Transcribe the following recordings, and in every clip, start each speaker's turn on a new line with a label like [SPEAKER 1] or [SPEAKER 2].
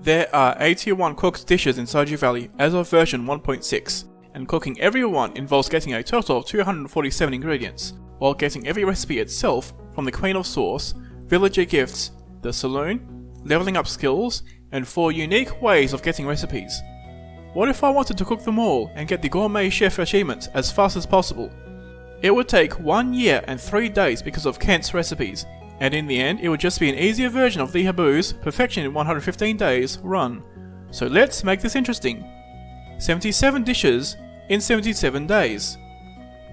[SPEAKER 1] There are 81 cooked dishes in Stardew Valley as of version 1.6, and cooking every one involves getting a total of 247 ingredients, while getting every recipe itself from the Queen of Sauce, villager gifts, the saloon, leveling up skills, and 4 unique ways of getting recipes. What if I wanted to cook them all and get the Gourmet Chef achievement as fast as possible? It would take 1 year and 3 days because of Kent's recipes, and in the end it would just be an easier version of the Habu's Perfection in 115 days run. So let's make this interesting. 77 dishes in 77 days.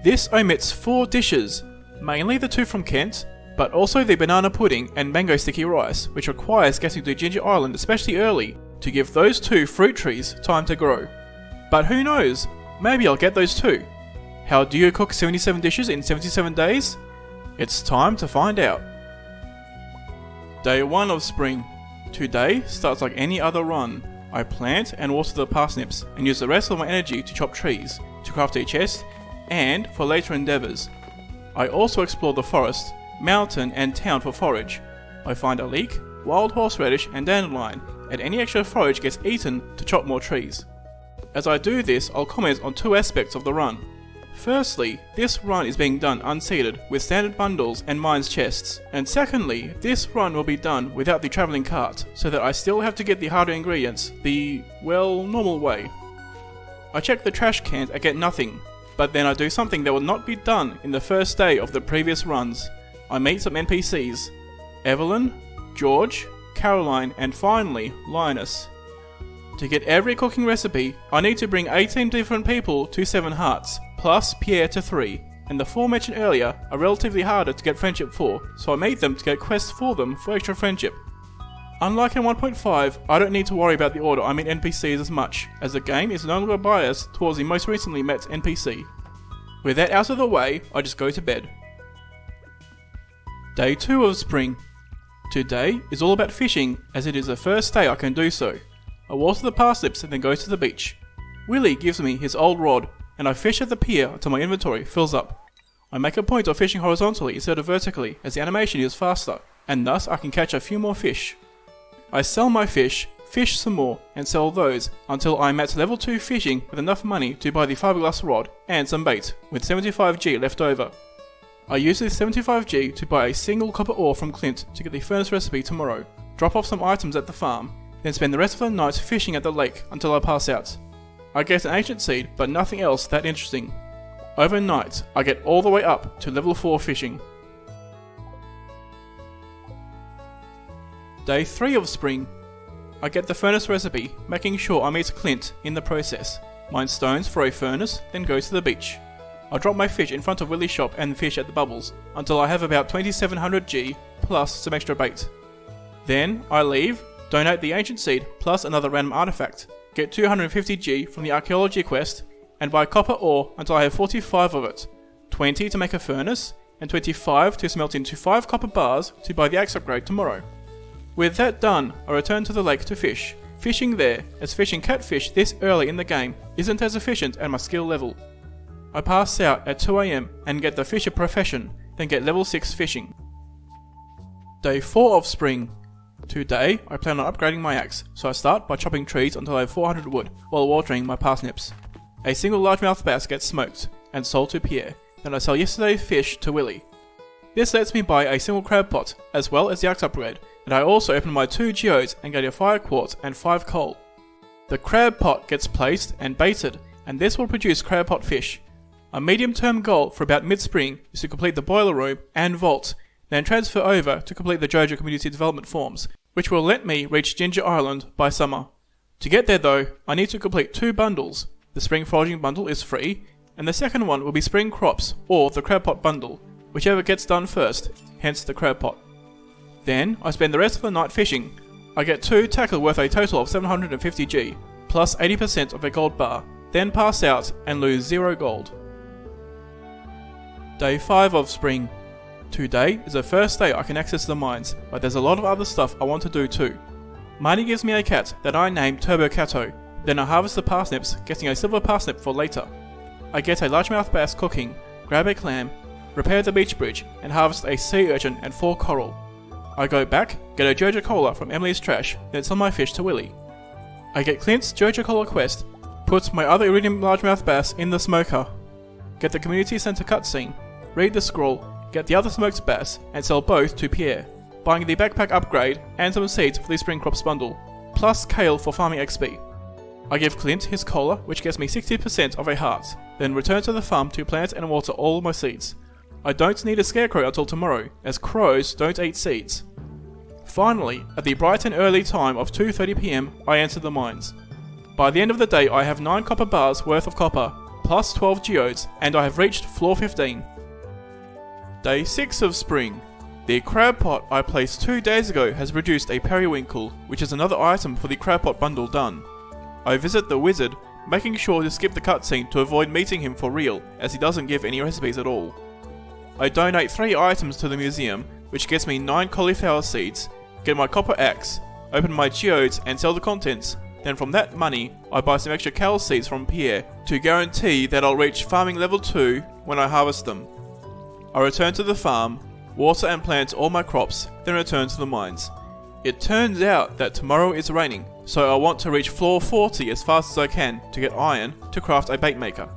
[SPEAKER 1] This omits 4 dishes, mainly the 2 from Kent, but also the banana pudding and mango sticky rice, which requires getting to Ginger Island especially early to give those 2 fruit trees time to grow. But who knows, maybe I'll get those too. How do you cook 77 dishes in 77 days? It's time to find out. Day 1 of spring. Today starts like any other run. I plant and water the parsnips and use the rest of my energy to chop trees, to craft a chest, and for later endeavours. I also explore the forest, mountain and town for forage. I find a leek, wild horseradish and dandelion, and any extra forage gets eaten to chop more trees. As I do this, I'll comment on 2 aspects of the run. Firstly, this run is being done unseeded with standard bundles and mines chests, and secondly, this run will be done without the travelling cart, so that I still have to get the harder ingredients the, well, normal way. I check the trash cans and get nothing, but then I do something that would not be done in the first day of the previous runs. I meet some NPCs, Evelyn, George, Caroline, and finally, Linus. To get every cooking recipe, I need to bring 18 different people to 7 hearts, plus Pierre to 3, and the 4 mentioned earlier are relatively harder to get friendship for, so I made them to get quests for them for extra friendship. Unlike in 1.5, I don't need to worry about the order I meet NPCs as much, as the game is no longer biased towards the most recently met NPC. With that out of the way, I just go to bed. Day 2 of spring. Today is all about fishing, as it is the first day I can do so. I water the parsnips and then go to the beach. Willie gives me his old rod, and I fish at the pier until my inventory fills up. I make a point of fishing horizontally instead of vertically, as the animation is faster, and thus I can catch a few more fish. I sell my fish, fish some more, and sell those until I'm at level 2 fishing with enough money to buy the fiberglass rod and some bait, with 75G left over. I use this 75G to buy a single copper ore from Clint to get the furnace recipe tomorrow, drop off some items at the farm, then spend the rest of the night fishing at the lake until I pass out. I get an ancient seed, but nothing else that interesting. Overnight, I get all the way up to level 4 fishing. Day 3 of spring. I get the furnace recipe, making sure I meet Clint in the process. Mine stones for a furnace, then go to the beach. I drop my fish in front of Willie's shop and fish at the bubbles, until I have about 2700G, plus some extra bait. Then, I leave, donate the ancient seed plus another random artifact, get 250G from the archaeology quest, and buy copper ore until I have 45 of it, 20 to make a furnace, and 25 to smelt into 5 copper bars to buy the axe upgrade tomorrow. With that done, I return to the lake to fish, fishing there, as fishing catfish this early in the game isn't as efficient at my skill level. I pass out at 2 AM and get the fisher profession, then get level 6 fishing. Day 4 of spring. Today, I plan on upgrading my axe, so I start by chopping trees until I have 400 wood, while watering my parsnips. A single largemouth bass gets smoked, and sold to Pierre, then I sell yesterday's fish to Willie. This lets me buy a single crab pot, as well as the axe upgrade, and I also open my 2 geodes and get a fire quartz and 5 coal. The crab pot gets placed and baited, and this will produce crab pot fish. A medium-term goal for about mid-spring is to complete the boiler room and vault, then transfer over to complete the JoJo Community Development forms, which will let me reach Ginger Island by summer. To get there though, I need to complete 2 bundles. The Spring Foraging bundle is free, and the second one will be Spring Crops, or the Crab Pot bundle, whichever gets done first, hence the Crab Pot. Then, I spend the rest of the night fishing. I get 2 tackle worth a total of 750G, plus 80% of a gold bar, then pass out and lose 0 gold. Day 5 of spring. Today is the first day I can access the mines, but there's a lot of other stuff I want to do too. Marnie gives me a cat that I named Turbo Cato, then I harvest the parsnips, getting a silver parsnip for later. I get a largemouth bass cooking, grab a clam, repair the beach bridge, and harvest a sea urchin and 4 coral. I go back, get a Jojo Cola from Emily's trash, then sell my fish to Willie. I get Clint's Jojo Collar quest, put my other iridium largemouth bass in the smoker, get the community center cutscene, read the scroll, get the other smoked bass, and sell both to Pierre, buying the backpack upgrade and some seeds for the spring crops bundle, plus kale for farming XP. I give Clint his collar, which gets me 60% of a heart, then return to the farm to plant and water all my seeds. I don't need a scarecrow until tomorrow, as crows don't eat seeds. Finally, at the bright and early time of 2:30 PM, I enter the mines. By the end of the day, I have 9 copper bars worth of copper, plus 12 geodes, and I have reached floor 15. Day 6 of spring. The crab pot I placed 2 days ago has produced a periwinkle, which is another item for the crab pot bundle done. I visit the wizard, making sure to skip the cutscene to avoid meeting him for real, as he doesn't give any recipes at all. I donate 3 items to the museum, which gets me 9 cauliflower seeds, get my copper axe, open my geodes and sell the contents, then from that money I buy some extra kale seeds from Pierre to guarantee that I'll reach farming level 2 when I harvest them. I return to the farm, water and plant all my crops, then return to the mines. It turns out that tomorrow is raining, so I want to reach floor 40 as fast as I can to get iron to craft a bait maker.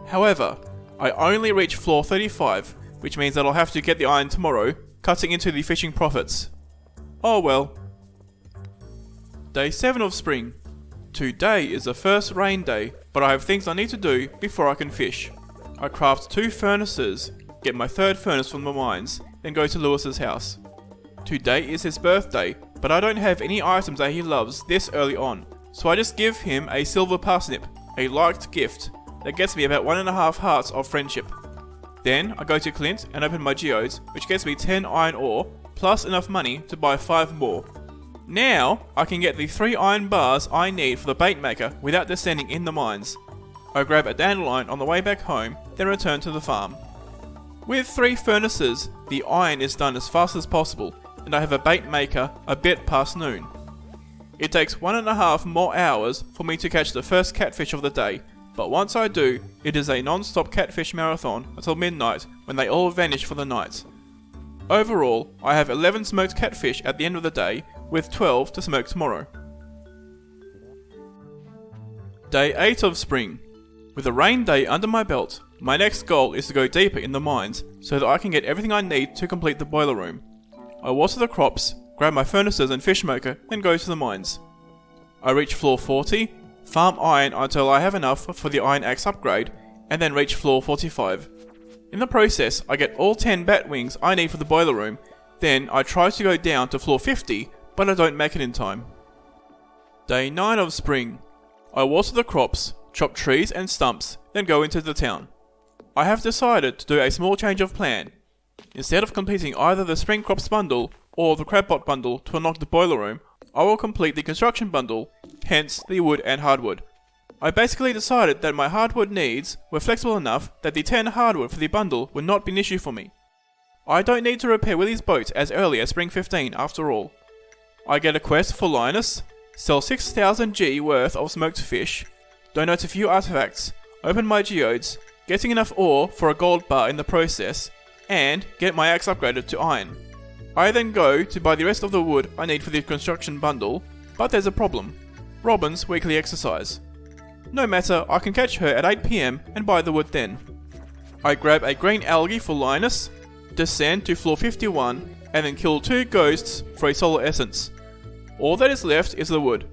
[SPEAKER 1] However, I only reach floor 35, which means that I'll have to get the iron tomorrow, cutting into the fishing profits. Oh well. Day 7 of spring. Today is the first rain day, but I have things I need to do before I can fish. I craft 2 furnaces, get my 3rd furnace from the mines, then go to Lewis's house. Today is his birthday, but I don't have any items that he loves this early on, so I just give him a silver parsnip, a liked gift, that gets me about 1.5 hearts of friendship. Then I go to Clint and open my geodes, which gets me 10 iron ore, plus enough money to buy 5 more. Now I can get the 3 iron bars I need for the bait maker without descending in the mines. I grab a dandelion on the way back home, then return to the farm. With 3 furnaces, the iron is done as fast as possible, and I have a bait maker a bit past noon. It takes 1.5 more hours for me to catch the first catfish of the day, but once I do, it is a non-stop catfish marathon until midnight when they all vanish for the night. Overall, I have 11 smoked catfish at the end of the day, with 12 to smoke tomorrow. Day 8 of spring. With a rain day under my belt, my next goal is to go deeper in the mines so that I can get everything I need to complete the boiler room. I water the crops, grab my furnaces and fish smoker, then go to the mines. I reach floor 40, farm iron until I have enough for the iron axe upgrade, and then reach floor 45. In the process, I get all 10 bat wings I need for the boiler room, then I try to go down to floor 50, but I don't make it in time. Day 9 of spring. I water the crops, chop trees and stumps, then go into the town. I have decided to do a small change of plan. Instead of completing either the spring crops bundle or the crab pot bundle to unlock the boiler room, I will complete the construction bundle, hence the wood and hardwood. I basically decided that my hardwood needs were flexible enough that the 10 hardwood for the bundle would not be an issue for me. I don't need to repair Willie's boat as early as spring 15 after all. I get a quest for Linus, sell 6,000 G worth of smoked fish, donate a few artifacts, open my geodes, getting enough ore for a gold bar in the process, and get my axe upgraded to iron. I then go to buy the rest of the wood I need for the construction bundle, but there's a problem. Robin's weekly exercise. No matter, I can catch her at 8 PM and buy the wood then. I grab a green algae for Linus, descend to floor 51, and then kill 2 ghosts for a solar essence. All that is left is the wood.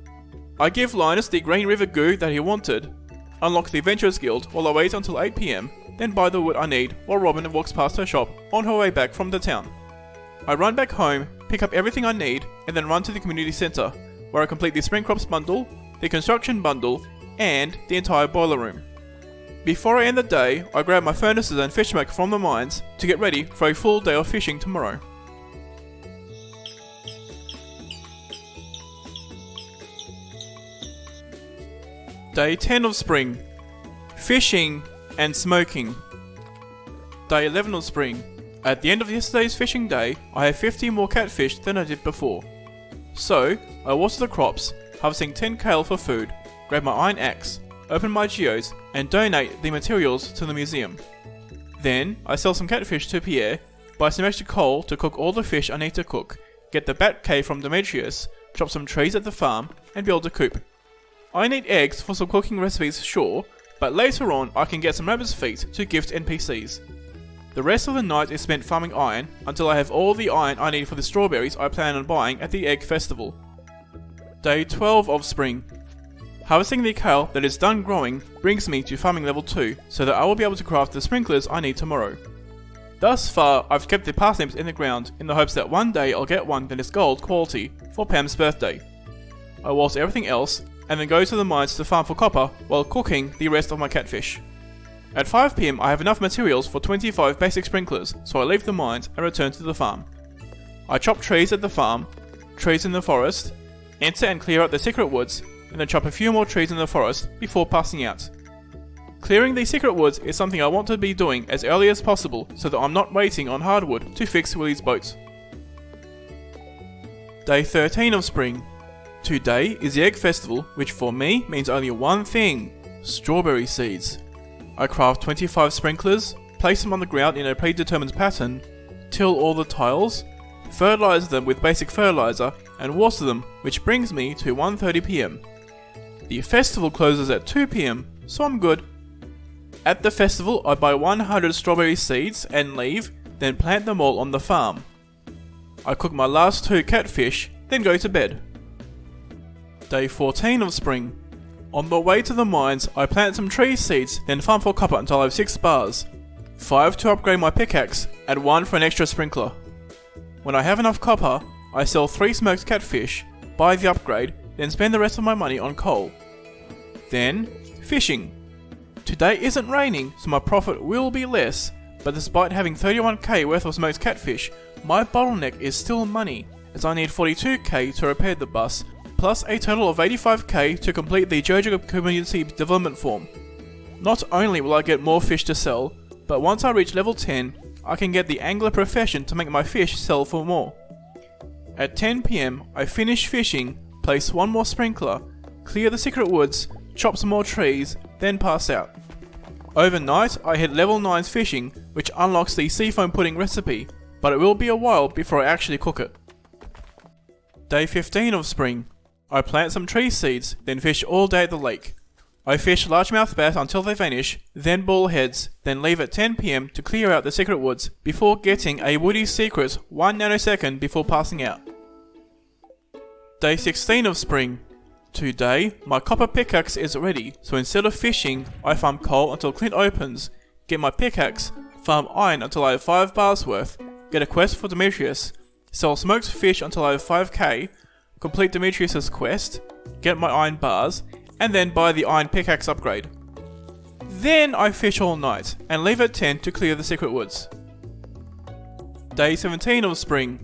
[SPEAKER 1] I give Linus the green river goo that he wanted, unlock the Adventurers Guild while I wait until 8 PM, then buy the wood I need while Robin walks past her shop on her way back from the town. I run back home, pick up everything I need, and then run to the community centre, where I complete the spring crops bundle, the construction bundle, and the entire boiler room. Before I end the day, I grab my furnaces and fish smoke from the mines to get ready for a full day of fishing tomorrow. Day 10 of spring. Fishing and smoking. Day 11 of spring. At the end of yesterday's fishing day, I have 50 more catfish than I did before. So, I water the crops, harvesting 10 kale for food, grab my iron axe, open my geodes, and donate the materials to the museum. Then, I sell some catfish to Pierre, buy some extra coal to cook all the fish I need to cook, get the bat cave from Demetrius, chop some trees at the farm, and build a coop. I need eggs for some cooking recipes, sure, but later on I can get some rabbit's feet to gift NPCs. The rest of the night is spent farming iron until I have all the iron I need for the strawberries I plan on buying at the Egg Festival. Day 12 of spring. Harvesting the kale that is done growing brings me to farming level 2 so that I will be able to craft the sprinklers I need tomorrow. Thus far I've kept the parsnips in the ground in the hopes that one day I'll get one that is gold quality for Pam's birthday. I water everything else and then go to the mines to farm for copper while cooking the rest of my catfish. At 5 PM I have enough materials for 25 basic sprinklers, so I leave the mines and return to the farm. I chop trees at the farm, trees in the forest, enter and clear out the secret woods, and then chop a few more trees in the forest before passing out. Clearing the secret woods is something I want to be doing as early as possible so that I'm not waiting on hardwood to fix Willie's boat. Day 13 of spring. Today is the Egg Festival, which for me means only one thing: strawberry seeds. I craft 25 sprinklers, place them on the ground in a predetermined pattern, till all the tiles, fertilize them with basic fertilizer, and water them, which brings me to 1:30 PM. The festival closes at 2 PM, so I'm good. At the festival I buy 100 strawberry seeds and leave, then plant them all on the farm. I cook my last 2 catfish, then go to bed. Day 14 of spring. On the way to the mines I plant some tree seeds, then farm for copper until I have 6 bars. 5 to upgrade my pickaxe, and 1 for an extra sprinkler. When I have enough copper, I sell 3 smoked catfish, buy the upgrade, then spend the rest of my money on coal. Then, fishing. Today isn't raining, so my profit will be less, but despite having 31k worth of smoked catfish, my bottleneck is still money, as I need 42k to repair the bus, plus a total of 85k to complete the JoJo Community Development Form. Not only will I get more fish to sell, but once I reach level 10, I can get the angler profession to make my fish sell for more. At 10 PM, I finish fishing, place 1 more sprinkler, clear the secret woods, chop some more trees, then pass out. Overnight, I hit level 9's fishing, which unlocks the seafoam pudding recipe, but it will be a while before I actually cook it. Day 15 of spring. I plant some tree seeds, then fish all day at the lake. I fish largemouth bass until they vanish, then bullheads, then leave at 10 PM to clear out the secret woods before getting a woody secret 1 nanosecond before passing out. Day 16 of spring. Today, my copper pickaxe is ready, so instead of fishing, I farm coal until Clint opens, get my pickaxe, farm iron until I have 5 bars worth, get a quest for Demetrius, sell smoked fish until I have 5k, complete Demetrius's quest, get my iron bars, and then buy the iron pickaxe upgrade. Then I fish all night, and leave at 10 to clear the secret woods. Day 17 of spring.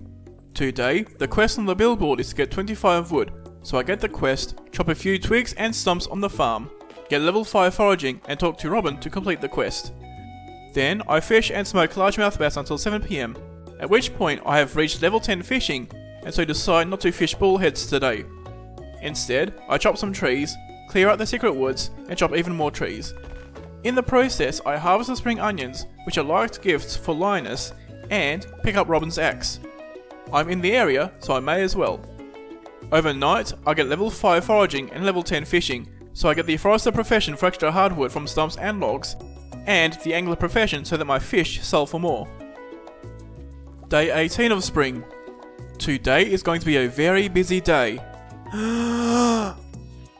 [SPEAKER 1] Today, the quest on the billboard is to get 25 wood, so I get the quest, chop a few twigs and stumps on the farm, get level 5 foraging and talk to Robin to complete the quest. Then I fish and smoke largemouth bass until 7 PM, at which point I have reached level 10 fishing and so decide not to fish bullheads today. Instead, I chop some trees, clear out the secret woods and chop even more trees. In the process, I harvest the spring onions, which are liked gifts for Linus, and pick up Robin's axe. I'm in the area, so I may as well. Overnight, I get level 5 foraging and level 10 fishing, so I get the forester profession for extra hardwood from stumps and logs, and the angler profession so that my fish sell for more. Day 18 of spring. Today is going to be a very busy day. I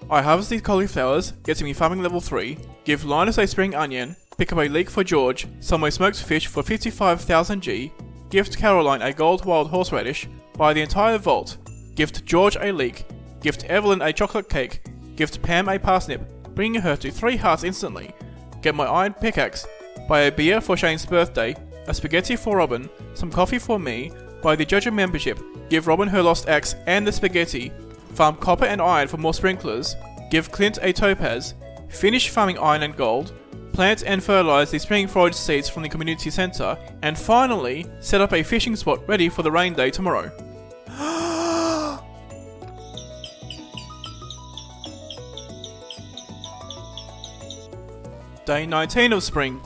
[SPEAKER 1] harvest these cauliflowers, getting me farming level 3, give Linus a spring onion, pick up a leek for George, sell my smoked fish for 55,000 G, gift Caroline a gold wild horseradish, buy the entire vault, gift George a leek, gift Evelyn a chocolate cake, gift Pam a parsnip, bringing her to 3 hearts instantly, get my iron pickaxe, buy a beer for Shane's birthday, a spaghetti for Robin, some coffee for me, buy the JoJo membership, give Robin her lost axe and the spaghetti, farm copper and iron for more sprinklers, give Clint a topaz, finish farming iron and gold, plant and fertilize the spring forage seeds from the community center, and finally, set up a fishing spot ready for the rain day tomorrow. Day 19 of spring.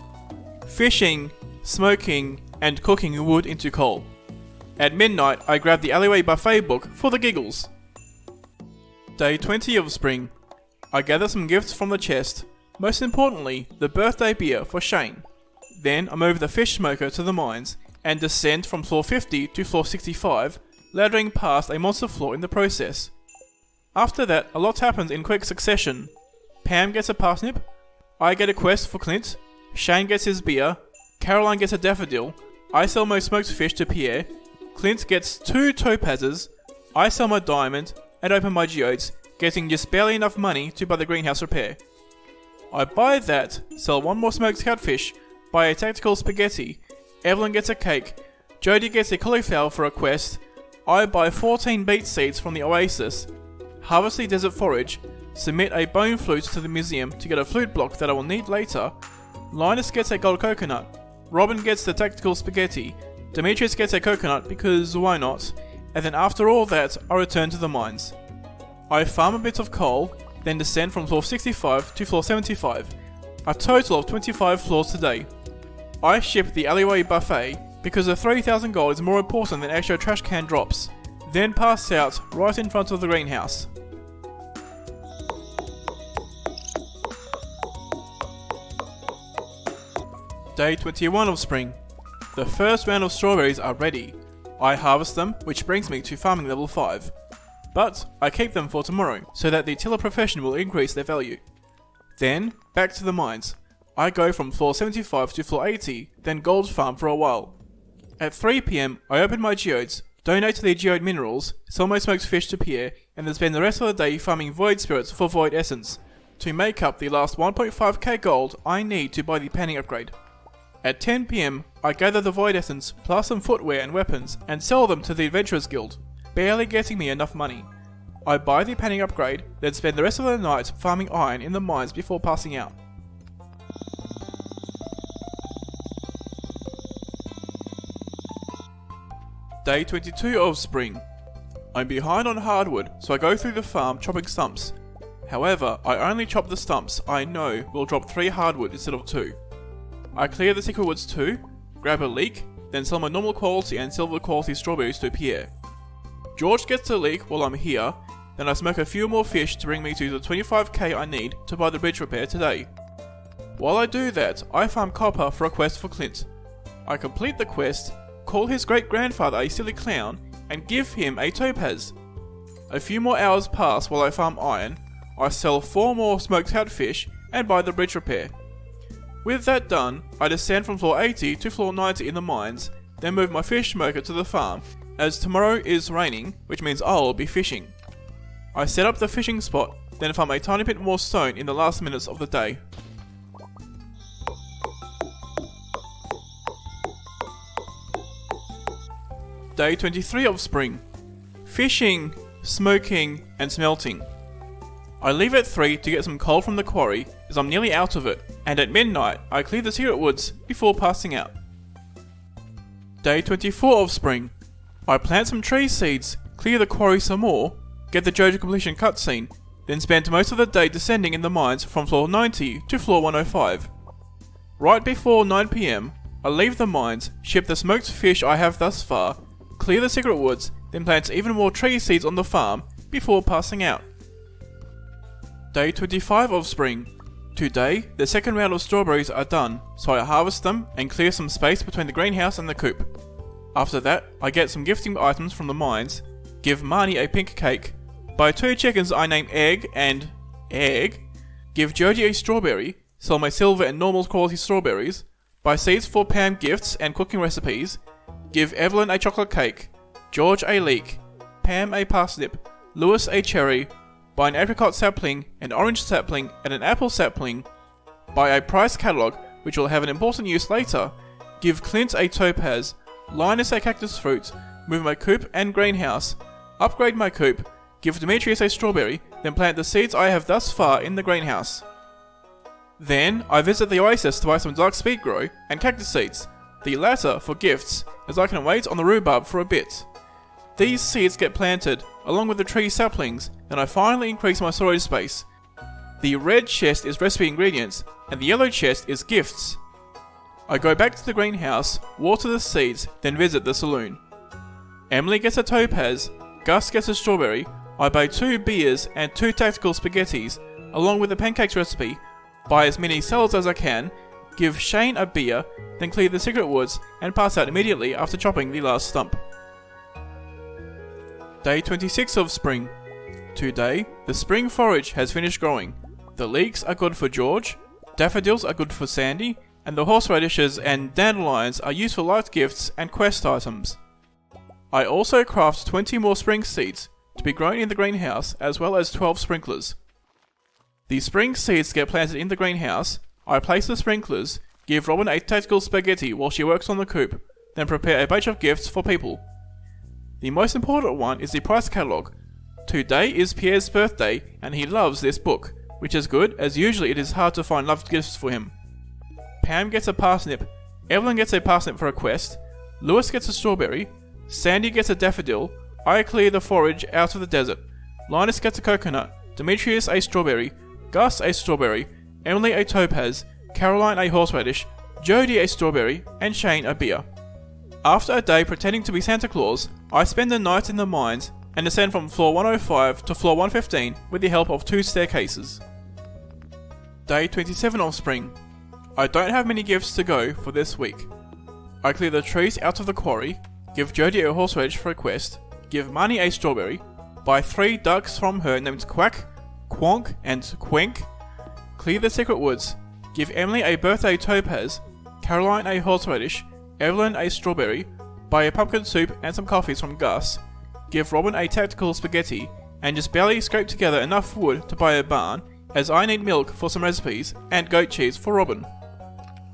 [SPEAKER 1] Fishing, smoking, and cooking wood into coal. At midnight, I grab the alleyway buffet book for the giggles. Day 20 of spring. I gather some gifts from the chest, most importantly, the birthday beer for Shane. Then I move the fish smoker to the mines, and descend from floor 50 to floor 65, laddering past a monster floor in the process. After that, a lot happens in quick succession. Pam gets a parsnip, I get a quest for Clint, Shane gets his beer, Caroline gets a daffodil, I sell my smoked fish to Pierre, Clint gets 2 topazes, I sell my diamond, and open my geodes, getting just barely enough money to buy the greenhouse repair. I buy that, sell 1 more smoked catfish, buy a tactical spaghetti, Evelyn gets a cake, Jodie gets a cauliflower for a quest, I buy 14 beet seeds from the oasis, harvest the desert forage, submit a bone flute to the museum to get a flute block that I will need later, Linus gets a gold coconut, Robin gets the tactical spaghetti, Demetrius gets a coconut because why not, and then after all that I return to the mines. I farm a bit of coal, then descend from floor 65 to floor 75, a total of 25 floors today. I ship the alleyway buffet because the 3000 gold is more important than extra trash can drops, then pass out right in front of the greenhouse. Day 21 of spring. The first round of strawberries are ready. I harvest them, which brings me to farming level 5. But I keep them for tomorrow, so that the tiller profession will increase their value. Then, back to the mines. I go from floor 75 to floor 80, then gold farm for a while. At 3 PM, I open my geodes, donate to the geode minerals, sell my smoked fish to Pierre, and then spend the rest of the day farming void spirits for void essence, to make up the last 1.5k gold I need to buy the panning upgrade. At 10 PM, I gather the void essence, plus some footwear and weapons, and sell them to the Adventurers Guild, barely getting me enough money. I buy the panning upgrade, then spend the rest of the night farming iron in the mines before passing out. Day 22 of spring. I'm behind on hardwood, so I go through the farm chopping stumps. However, I only chop the stumps I know will drop 3 hardwood instead of 2. I clear the secret woods too, grab a leek, then sell my normal quality and silver quality strawberries to Pierre. George gets the leek while I'm here, then I smoke a few more fish to bring me to the 25k I need to buy the bridge repair today. While I do that, I farm copper for a quest for Clint. I complete the quest, call his great-grandfather a silly clown, and give him a topaz. A few more hours pass while I farm iron, I sell 4 more smoked catfish, and buy the bridge repair. With that done, I descend from floor 80 to floor 90 in the mines, then move my fish smoker to the farm, as tomorrow is raining, which means I'll be fishing. I set up the fishing spot, then farm a tiny bit more stone in the last minutes of the day. Day 23 of spring. Fishing, smoking, and smelting. I leave at 3 to get some coal from the quarry, as I'm nearly out of it, and at midnight I clear the secret woods before passing out. Day 24 of spring. I plant some tree seeds, clear the quarry some more, get the Jojo completion cutscene, then spend most of the day descending in the mines from floor 90 to floor 105. Right before 9 PM, I leave the mines, ship the smoked fish I have thus far, clear the secret woods, then plant even more tree seeds on the farm before passing out. Day 25 of spring. Today, the second round of strawberries are done, so I harvest them and clear some space between the greenhouse and the coop. After that, I get some gifting items from the mines, give Marnie a pink cake, buy 2 chickens I name Egg and Egg, give Jodie a strawberry, sell my silver and normal quality strawberries, buy seeds for Pam gifts and cooking recipes, give Evelyn a chocolate cake, George a leek, Pam a parsnip, Lewis a cherry, buy an apricot sapling, an orange sapling, and an apple sapling, buy a price catalogue which will have an important use later, give Clint a topaz, Linus a cactus fruit, move my coop and greenhouse, upgrade my coop, give Demetrius a strawberry, then plant the seeds I have thus far in the greenhouse. Then I visit the oasis to buy some dark speed grow and cactus seeds, the latter for gifts, as I can wait on the rhubarb for a bit. These seeds get planted, along with the tree saplings, and I finally increase my storage space. The red chest is recipe ingredients, and the yellow chest is gifts. I go back to the greenhouse, water the seeds, then visit the saloon. Emily gets a topaz, Gus gets a strawberry, I buy 2 beers and 2 tactical spaghettis, along with the pancakes recipe, buy as many salads as I can, give Shane a beer, then clear the secret woods and pass out immediately after chopping the last stump. Day 26 of spring. Today, the spring forage has finished growing. The leeks are good for George, daffodils are good for Sandy, and the horseradishes and dandelions are used for light gifts and quest items. I also craft 20 more spring seeds to be grown in the greenhouse, as well as 12 sprinklers. The spring seeds get planted in the greenhouse, I place the sprinklers, give Robin a tactical spaghetti while she works on the coop, then prepare a bunch of gifts for people. The most important one is the price catalogue. Today is Pierre's birthday and he loves this book, which is good as usually it is hard to find loved gifts for him. Pam gets a parsnip, Evelyn gets a parsnip for a quest, Lewis gets a strawberry, Sandy gets a daffodil, I clear the forage out of the desert, Linus gets a coconut, Demetrius a strawberry, Gus a strawberry, Emily a topaz, Caroline a horseradish, Jody a strawberry, and Shane a beer. After a day pretending to be Santa Claus, I spend the night in the mines and descend from floor 105 to floor 115 with the help of 2 staircases. Day 27 of spring. I don't have many gifts to go for this week. I clear the trees out of the quarry, give Jody a horseradish for a quest, give Marnie a strawberry, buy 3 ducks from her named Quack, Quonk, and Quenk, clear the secret woods, give Emily a birthday topaz, Caroline a horseradish, Evelyn a strawberry, buy a pumpkin soup and some coffees from Gus, give Robin a tactical spaghetti, and just barely scrape together enough wood to buy a barn, as I need milk for some recipes, and goat cheese for Robin.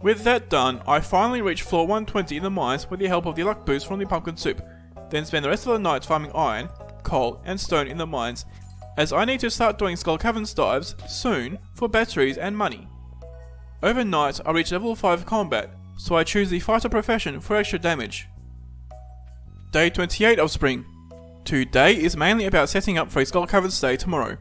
[SPEAKER 1] With that done, I finally reach floor 120 in the mines with the help of the luck boost from the pumpkin soup, then spend the rest of the night farming iron, coal, and stone in the mines, as I need to start doing Skull Caverns dives soon for batteries and money. Overnight, I reach level 5 combat, so I choose the fighter profession for extra damage. Day 28 of spring. Today is mainly about setting up for a Skull Caverns day tomorrow.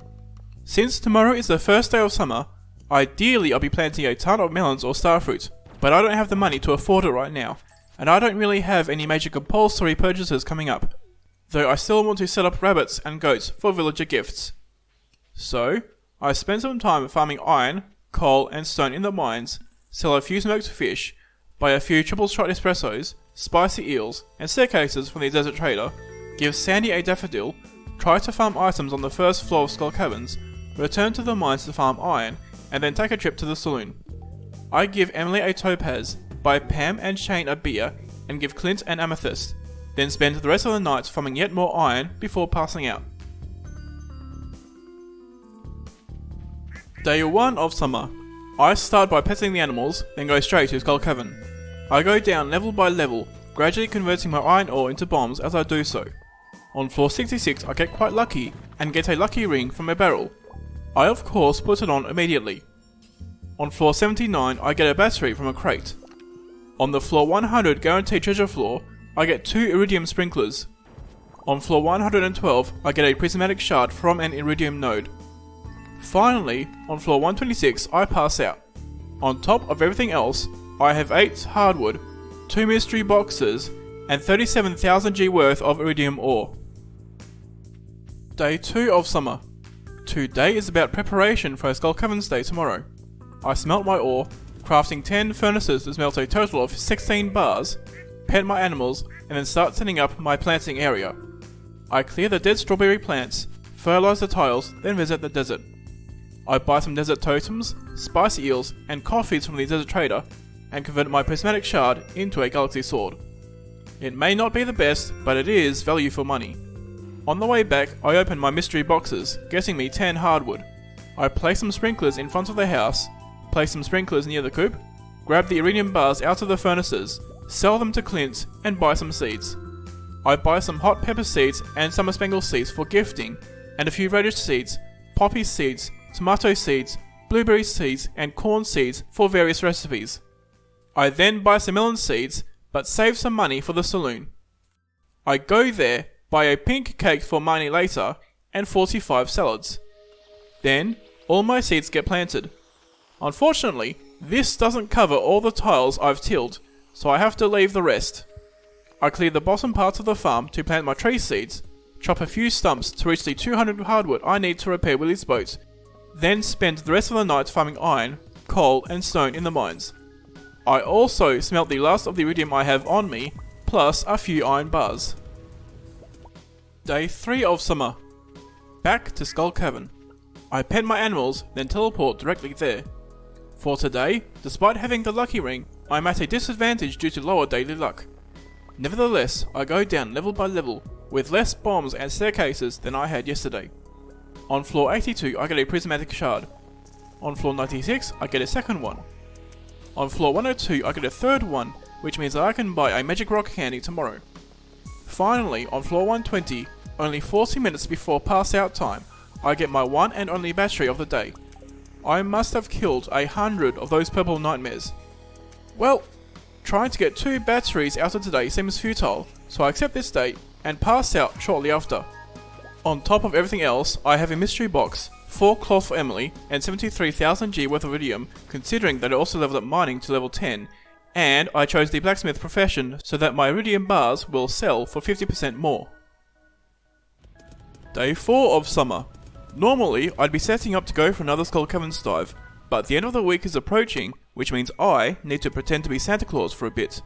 [SPEAKER 1] Since tomorrow is the first day of summer, ideally I'll be planting a ton of melons or starfruit, but I don't have the money to afford it right now, and I don't really have any major compulsory purchases coming up, though I still want to set up rabbits and goats for villager gifts. So, I spend some time farming iron, coal and stone in the mines, sell a few smoked fish, buy a few triple strike espressos, spicy eels, and staircases from the desert trader, give Sandy a daffodil, try to farm items on the first floor of Skull Caverns, return to the mines to farm iron, and then take a trip to the saloon. I give Emily a topaz, buy Pam and Shane a beer, and give Clint an amethyst, then spend the rest of the night farming yet more iron before passing out. Day 1 of summer. I start by petting the animals, then go straight to Skull Cavern. I go down level by level, gradually converting my iron ore into bombs as I do so. On floor 66 I get quite lucky, and get a lucky ring from a barrel. I of course put it on immediately. On floor 79 I get a battery from a crate. On the floor 100 guaranteed treasure floor, I get 2 iridium sprinklers. On floor 112 I get a prismatic shard from an iridium node. Finally, on floor 126 I pass out. On top of everything else, I have 8 hardwood, 2 mystery boxes, and 37,000 G worth of iridium ore. Day 2 of summer. Today is about preparation for a Skull Caverns day tomorrow. I smelt my ore, crafting 10 furnaces to smelt a total of 16 bars, pet my animals, and then start setting up my planting area. I clear the dead strawberry plants, fertilize the tiles, then visit the desert. I buy some desert totems, spicy eels, and coffees from the desert trader, and convert my prismatic shard into a galaxy sword. It may not be the best, but it is value for money. On the way back, I open my mystery boxes, getting me 10 hardwood. I place some sprinklers in front of the house, place some sprinklers near the coop, grab the iridium bars out of the furnaces, sell them to Clint, and buy some seeds. I buy some hot pepper seeds and summer spangle seeds for gifting, and a few radish seeds, poppy seeds, tomato seeds, blueberry seeds, and corn seeds for various recipes. I then buy some melon seeds, but save some money for the saloon. I go there, buy a pink cake for Marnie later, and 45 salads. Then, all my seeds get planted. Unfortunately, this doesn't cover all the tiles I've tilled, so I have to leave the rest. I clear the bottom parts of the farm to plant my tree seeds, chop a few stumps to reach the 200 hardwood I need to repair Willie's boat, then spend the rest of the night farming iron, coal and stone in the mines. I also smelt the last of the iridium I have on me, plus a few iron bars. Day 3 of summer. Back to Skull Cavern. I pet my animals, then teleport directly there. For today, despite having the lucky ring, I'm at a disadvantage due to lower daily luck. Nevertheless, I go down level by level, with less bombs and staircases than I had yesterday. On floor 82 I get a prismatic shard. On floor 96 I get a second one. On floor 102 I get a third one, which means that I can buy a magic rock candy tomorrow. Finally, on floor 120, only 40 minutes before pass out time, I get my one and only battery of the day. I must have killed 100 of those purple nightmares. Well, trying to get 2 batteries out of today seems futile, so I accept this date and pass out shortly after. On top of everything else, I have a mystery box, 4 cloth for Emily, and 73,000 G worth of iridium, considering that I also leveled up mining to level 10, and I chose the blacksmith profession so that my iridium bars will sell for 50% more. Day 4 of summer. Normally, I'd be setting up to go for another Skull Cavern dive, but the end of the week is approaching, which means I need to pretend to be Santa Claus for a bit.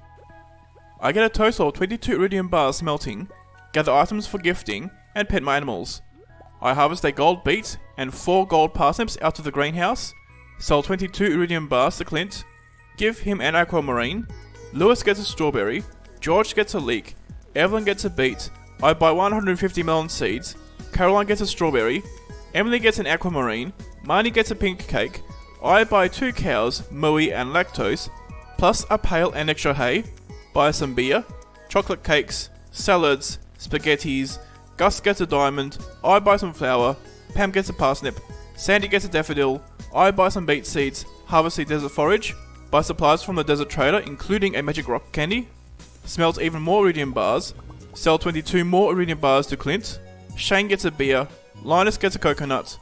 [SPEAKER 1] I get a total of 22 iridium bars smelting, gather items for gifting, and pet my animals. I harvest a gold beet and 4 gold parsnips out of the greenhouse, sell 22 iridium bars to Clint, give him an aquamarine, Lewis gets a strawberry, George gets a leek, Evelyn gets a beet, I buy 150 melon seeds, Caroline gets a strawberry, Emily gets an aquamarine, Marnie gets a pink cake, I buy 2 cows, Moe and lactose, plus a pail and extra hay, buy some beer, chocolate cakes, salads, spaghettis, Gus gets a diamond, I buy some flour, Pam gets a parsnip, Sandy gets a daffodil, I buy some beet seeds, harvest the desert forage, buy supplies from the desert trader including a magic rock candy, smelt even more iridium bars, sell 22 more iridium bars to Clint, Shane gets a beer, Linus gets a coconut,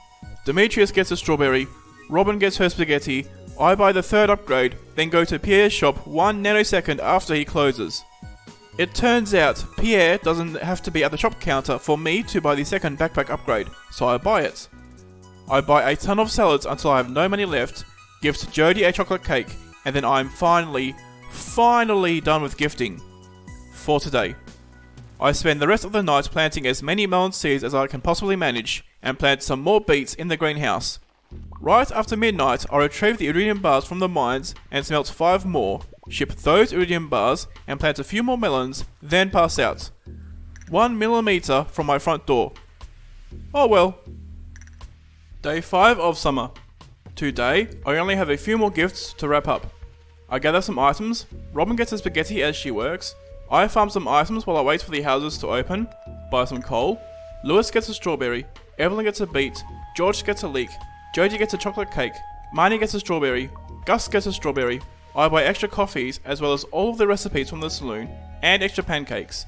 [SPEAKER 1] Demetrius gets a strawberry, Robin gets her spaghetti, I buy the 3rd upgrade, then go to Pierre's shop 1 nanosecond after he closes. It turns out Pierre doesn't have to be at the shop counter for me to buy the 2nd backpack upgrade, so I buy it. I buy a ton of salads until I have no money left, gift Jody a chocolate cake, and then I'm finally done with gifting. For today. I spend the rest of the night planting as many melon seeds as I can possibly manage, and plant some more beets in the greenhouse. Right after midnight, I retrieve the iridium bars from the mines and smelt 5 more, ship those iridium bars and plant a few more melons, then pass out. 1 millimeter from my front door. Oh well. Day 5 of summer. Today, I only have a few more gifts to wrap up. I gather some items, Robin gets a spaghetti as she works, I farm some items while I wait for the houses to open, buy some coal, Lewis gets a strawberry, Evelyn gets a beet, George gets a leek, Jody gets a chocolate cake, Marnie gets a strawberry, Gus gets a strawberry, I buy extra coffees as well as all of the recipes from the saloon, and extra pancakes.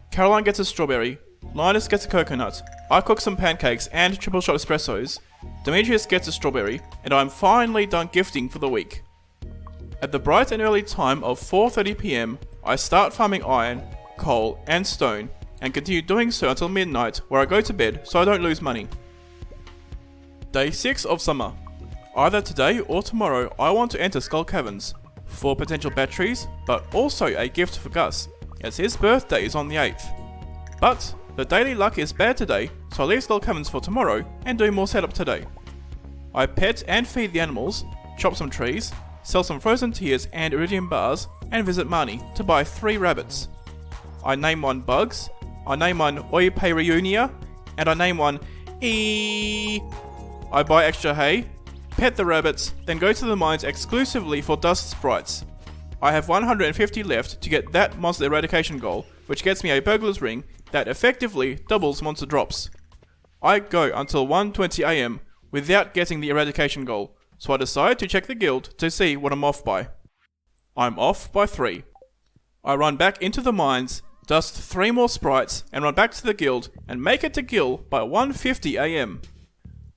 [SPEAKER 1] Caroline gets a strawberry, Linus gets a coconut, I cook some pancakes and triple shot espressos, Demetrius gets a strawberry, and I'm finally done gifting for the week. At the bright and early time of 4:30 PM, I start farming iron, coal and stone, and continue doing so until midnight where I go to bed so I don't lose money. Day 6 of summer. Either today or tomorrow I want to enter Skull Caverns, for potential batteries, but also a gift for Gus, as his birthday is on the 8th. But the daily luck is bad today, so I leave Skull Caverns for tomorrow and do more setup today. I pet and feed the animals, chop some trees, sell some frozen tears and iridium bars, and visit Marnie to buy 3 rabbits. I name one Bugs, I name one Oipereunia, and I name one I buy extra hay, pet the rabbits, then go to the mines exclusively for dust sprites. I have 150 left to get that monster eradication goal, which gets me a burglar's ring that effectively doubles monster drops. I go until 1:20 AM without getting the eradication goal, so I decide to check the guild to see what I'm off by. I'm off by 3. I run back into the mines, dust 3 more sprites, and run back to the guild and make it to Gil by 1:50 AM.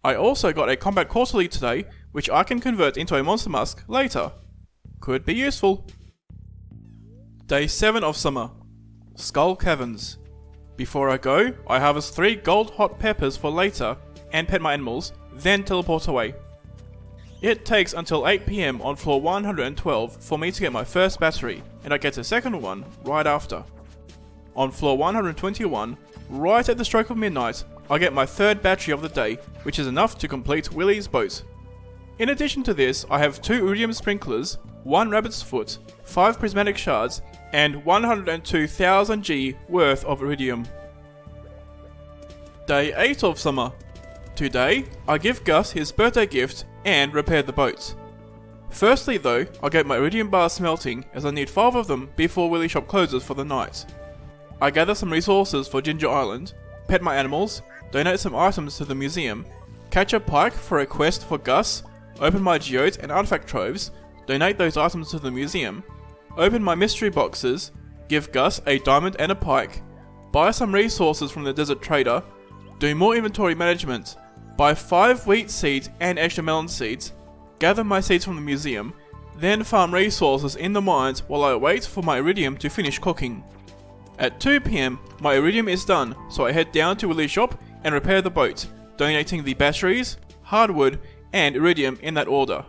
[SPEAKER 1] I also got a combat quarterly today, which I can convert into a monster mask later. Could be useful. Day 7 of summer. Skull Caverns. Before I go, I harvest 3 gold hot peppers for later, and pet my animals, then teleport away. It takes until 8 PM on floor 112 for me to get my first battery, and I get a second one right after. On floor 121, right at the stroke of midnight, I get my third battery of the day, which is enough to complete Willy's boat. In addition to this, I have 2 iridium sprinklers, 1 rabbit's foot, 5 prismatic shards, and 102,000 G worth of iridium. Day 8 of summer. Today, I give Gus his birthday gift and repair the boat. Firstly though, I get my iridium bars smelting as I need 5 of them before Willy shop closes for the night. I gather some resources for Ginger Island, pet my animals, donate some items to the museum, catch a pike for a quest for Gus, open my geodes and artifact troves, donate those items to the museum, open my mystery boxes, give Gus a diamond and a pike, buy some resources from the desert trader, do more inventory management, buy 5 wheat seeds and extra melon seeds, gather my seeds from the museum, then farm resources in the mines while I wait for my iridium to finish cooking. At 2 PM, my iridium is done, so I head down to Willy's shop and repair the boat, donating the batteries, hardwood, and iridium in that order.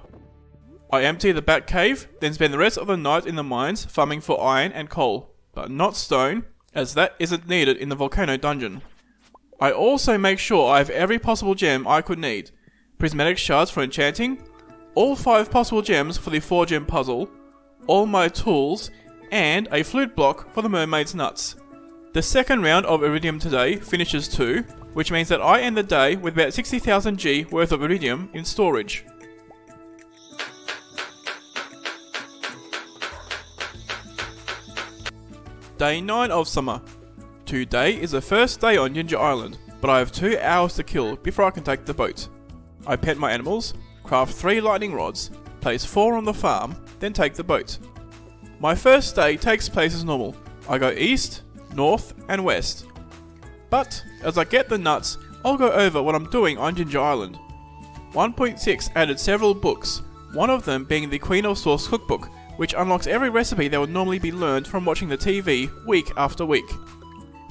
[SPEAKER 1] I empty the bat cave, then spend the rest of the night in the mines farming for iron and coal, but not stone, as that isn't needed in the Volcano dungeon. I also make sure I have every possible gem I could need, prismatic shards for enchanting, all 5 possible gems for the 4-gem puzzle, all my tools, and a flute block for the mermaid's nuts. The second round of iridium today finishes too, which means that I end the day with about 60,000 G worth of iridium in storage. Day 9 of summer. Today is the first day on Ginger Island, but I have 2 hours to kill before I can take the boat. I pet my animals, craft 3 lightning rods, place 4 on the farm, then take the boat. My first day takes place as normal. I go east, north, and west. But, as I get the nuts, I'll go over what I'm doing on Ginger Island. 1.6 added several books, one of them being the Queen of Sauce Cookbook, which unlocks every recipe that would normally be learned from watching the TV week after week.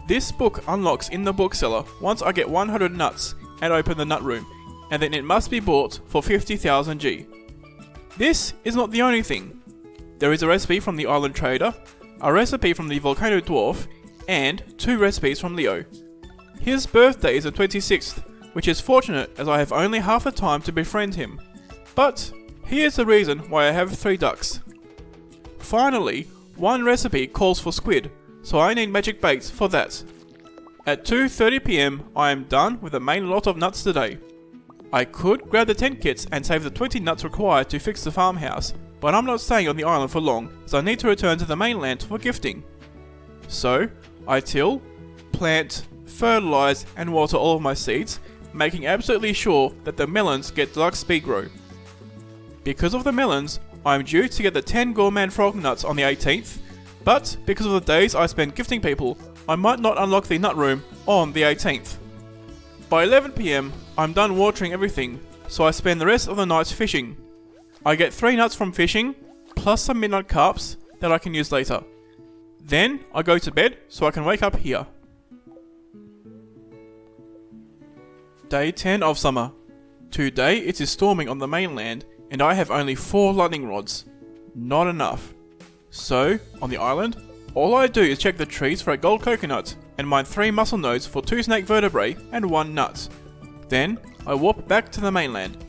[SPEAKER 1] This book unlocks in the bookseller once I get 100 nuts and open the nut room, and then it must be bought for 50,000 G. This is not the only thing. There is a recipe from the Island Trader, a recipe from the Volcano Dwarf, and 2 recipes from Leo. His birthday is the 26th, which is fortunate as I have only half the time to befriend him. But here's the reason why I have 3 ducks. Finally, 1 recipe calls for squid, so I need magic baits for that. At 2:30 PM, I am done with the main lot of nuts today. I could grab the tent kits and save the 20 nuts required to fix the farmhouse, but I'm not staying on the island for long, as I need to return to the mainland for gifting. So, I till, plant, fertilize and water all of my seeds, making absolutely sure that the melons get deluxe speed grow. Because of the melons, I am due to get the 10 gourmand frog nuts on the 18th, but because of the days I spend gifting people, I might not unlock the nut room on the 18th. By 11 PM, I'm done watering everything, so I spend the rest of the night fishing. I get 3 nuts from fishing, plus some midnight carps that I can use later. Then I go to bed so I can wake up here. Day 10 of summer. Today it is storming on the mainland and I have only 4 lightning rods. Not enough. So, on the island, all I do is check the trees for a gold coconut and mine 3 muscle nodes for 2 snake vertebrae and 1 nut. Then, I warp back to the mainland.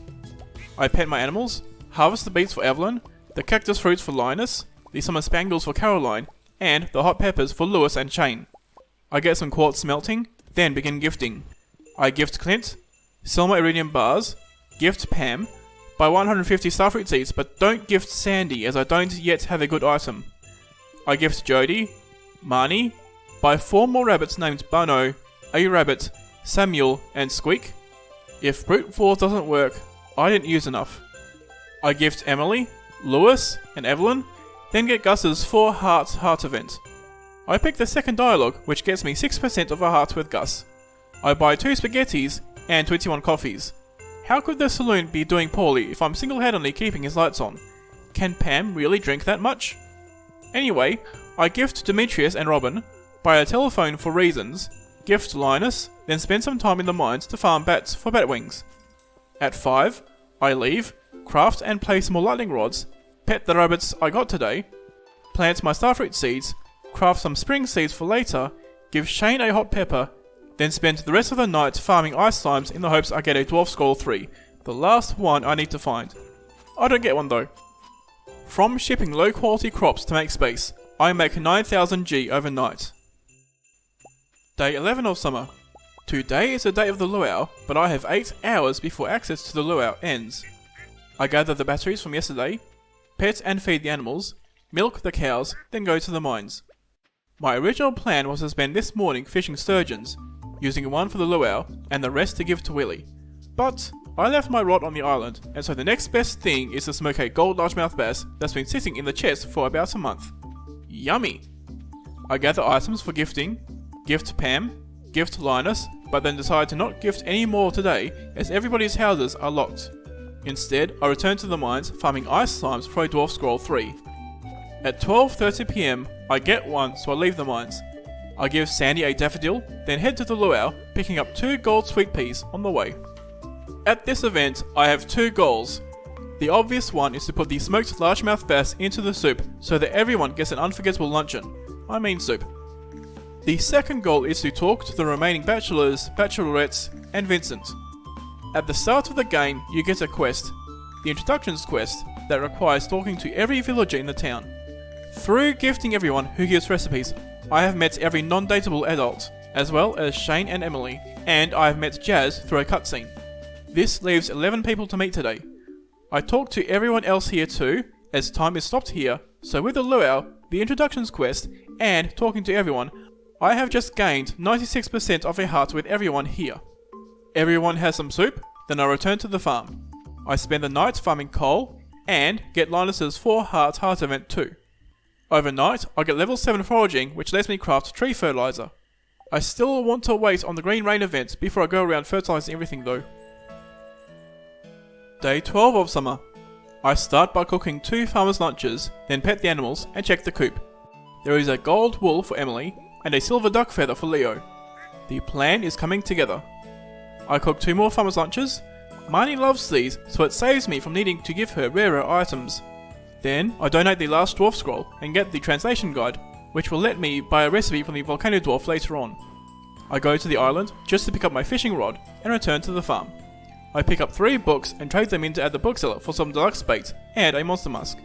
[SPEAKER 1] I pet my animals, harvest the beets for Evelyn, the cactus fruits for Linus, the summer spangles for Caroline, and the hot peppers for Lewis and Shane. I get some quartz smelting, then begin gifting. I gift Clint, sell my iridium bars, gift Pam, buy 150 starfruit seeds but don't gift Sandy as I don't yet have a good item. I gift Jody, Marnie, buy 4 more rabbits named Bono, A Rabbit, Samuel, and Squeak. If brute force doesn't work, I didn't use enough. I gift Emily, Lewis, and Evelyn, then get Gus's 4 hearts heart event. I pick the second dialogue, which gets me 6% of a heart with Gus. I buy 2 spaghettis and 21 coffees. How could the saloon be doing poorly if I'm single-handedly keeping his lights on? Can Pam really drink that much? Anyway, I gift Demetrius and Robin, buy a telephone for reasons, gift Linus, then spend some time in the mines to farm bats for bat wings. At 5, I leave, craft and place more lightning rods, pet the rabbits I got today, plant my starfruit seeds, craft some spring seeds for later, give Shane a hot pepper, then spend the rest of the night farming ice slimes in the hopes I get a dwarf scroll 3, the last one I need to find. I don't get one though. From shipping low quality crops to make space, I make 9000 G overnight. Day 11 of summer. Today is the day of the Luau, but I have 8 hours before access to the Luau ends. I gather the batteries from yesterday, pet and feed the animals, milk the cows, then go to the mines. My original plan was to spend this morning fishing sturgeons, using one for the Luau and the rest to give to Willy. But I left my rod on the island, and so the next best thing is to smoke a gold largemouth bass that's been sitting in the chest for about a month. Yummy! I gather items for gifting, gift Pam, gift Linus, but then decide to not gift any more today as everybody's houses are locked. Instead, I return to the mines farming ice slimes for a dwarf scroll 3. At 12:30 PM, I get one, so I leave the mines. I give Sandy a daffodil, then head to the Luau, picking up 2 gold sweet peas on the way. At this event, I have 2 goals. The obvious one is to put the smoked largemouth bass into the soup so that everyone gets an unforgettable luncheon. I mean soup. The second goal is to talk to the remaining bachelors, bachelorettes, and Vincent. At the start of the game, you get a quest, the Introductions quest, that requires talking to every villager in the town. Through gifting everyone who gives recipes, I have met every non-dateable adult, as well as Shane and Emily, and I have met Jazz through a cutscene. This leaves 11 people to meet today. I talked to everyone else here too, as time is stopped here, so with the Luau, the Introductions quest, and talking to everyone, I have just gained 96% of a heart with everyone here. Everyone has some soup, then I return to the farm. I spend the night farming coal, and get Linus's 4 heart event too. Overnight, I get level 7 foraging, which lets me craft tree fertilizer. I still want to wait on the green rain event before I go around fertilizing everything though. Day 12 of summer. I start by cooking 2 farmers' lunches, then pet the animals and check the coop. There is a gold wool for Emily, and a silver duck feather for Leo. The plan is coming together. I cook 2 more farmers' lunches. Marnie loves these, so it saves me from needing to give her rarer items. Then, I donate the last dwarf scroll and get the translation guide, which will let me buy a recipe from the Volcano dwarf later on. I go to the island just to pick up my fishing rod and return to the farm. I pick up 3 books and trade them into at the bookseller for some deluxe bait and a monster mask.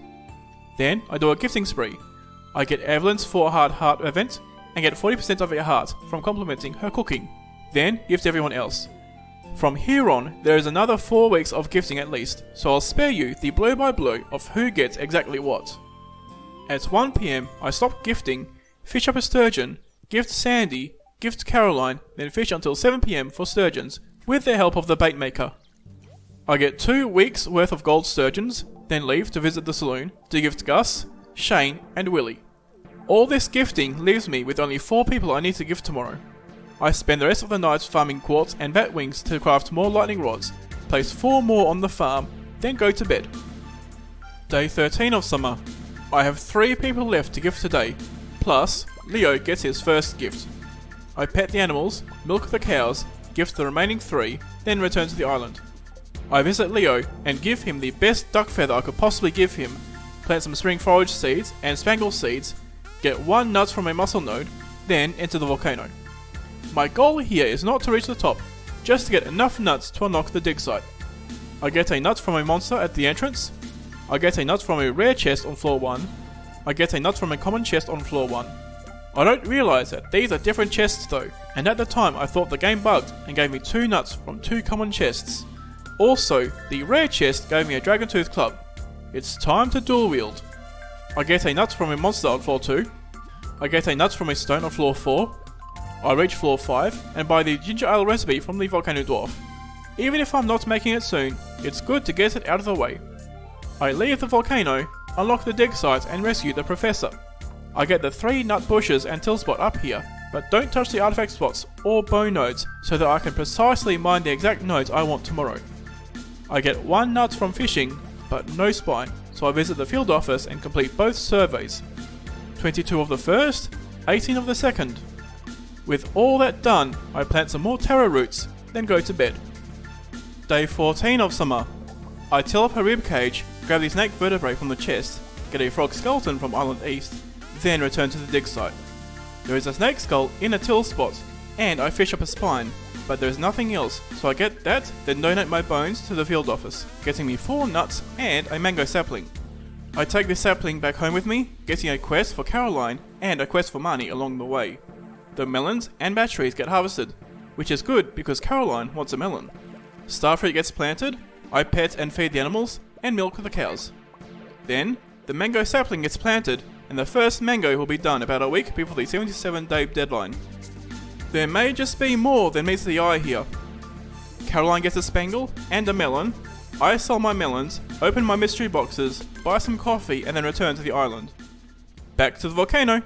[SPEAKER 1] Then, I do a gifting spree. I get Evelyn's 4 heart event and get 40% of a heart from complimenting her cooking. Then, gift everyone else. From here on, there is another 4 weeks of gifting at least, so I'll spare you the blow-by-blow of who gets exactly what. At 1 PM, I stop gifting, fish up a sturgeon, gift Sandy, gift Caroline, then fish until 7 PM for sturgeons, with the help of the bait maker. I get 2 weeks worth of gold sturgeons, then leave to visit the saloon, to gift Gus, Shane, and Willy. All this gifting leaves me with only 4 people I need to gift tomorrow. I spend the rest of the night farming quartz and bat wings to craft more lightning rods, place 4 more on the farm, then go to bed. Day 13 of summer. I have 3 people left to gift today, plus Leo gets his first gift. I pet the animals, milk the cows, gift the remaining 3, then return to the island. I visit Leo and give him the best duck feather I could possibly give him, plant some spring forage seeds and spangle seeds, get 1 nut from a mussel node, then enter the volcano. My goal here is not to reach the top, just to get enough nuts to unlock the dig site. I get a nut from a monster at the entrance, I get a nut from a rare chest on floor 1, I get a nut from a common chest on floor 1. I don't realise that these are different chests though, and at the time I thought the game bugged and gave me 2 nuts from 2 common chests. Also, the rare chest gave me a dragon tooth club. It's time to dual wield. I get a nut from a monster on floor 2, I get a nut from a stone on floor 4, I reach floor 5 and buy the ginger ale recipe from the Volcano dwarf. Even if I'm not making it soon, it's good to get it out of the way. I leave the volcano, unlock the dig site and rescue the professor. I get the 3 nut bushes and till spot up here, but don't touch the artifact spots or bone nodes so that I can precisely mine the exact nodes I want tomorrow. I get 1 nut from fishing, but no spine, so I visit the field office and complete both surveys. 22 of the first, 18 of the second. With all that done, I plant some more taro roots, then go to bed. Day 14 of summer. I till up a ribcage, grab the snake vertebrae from the chest, get a frog skeleton from Island East, then return to the dig site. There is a snake skull in a till spot, and I fish up a spine, but there is nothing else, so I get that, then donate my bones to the field office, getting me 4 nuts and a mango sapling. I take this sapling back home with me, getting a quest for Caroline and a quest for money along the way. The melons and batteries get harvested, which is good because Caroline wants a melon. Starfruit gets planted, I pet and feed the animals, and milk the cows. Then, the mango sapling gets planted, and the first mango will be done about a week before the 77-day deadline. There may just be more than meets the eye here. Caroline gets a spangle and a melon, I sell my melons, open my mystery boxes, buy some coffee, and then return to the island. Back to the volcano.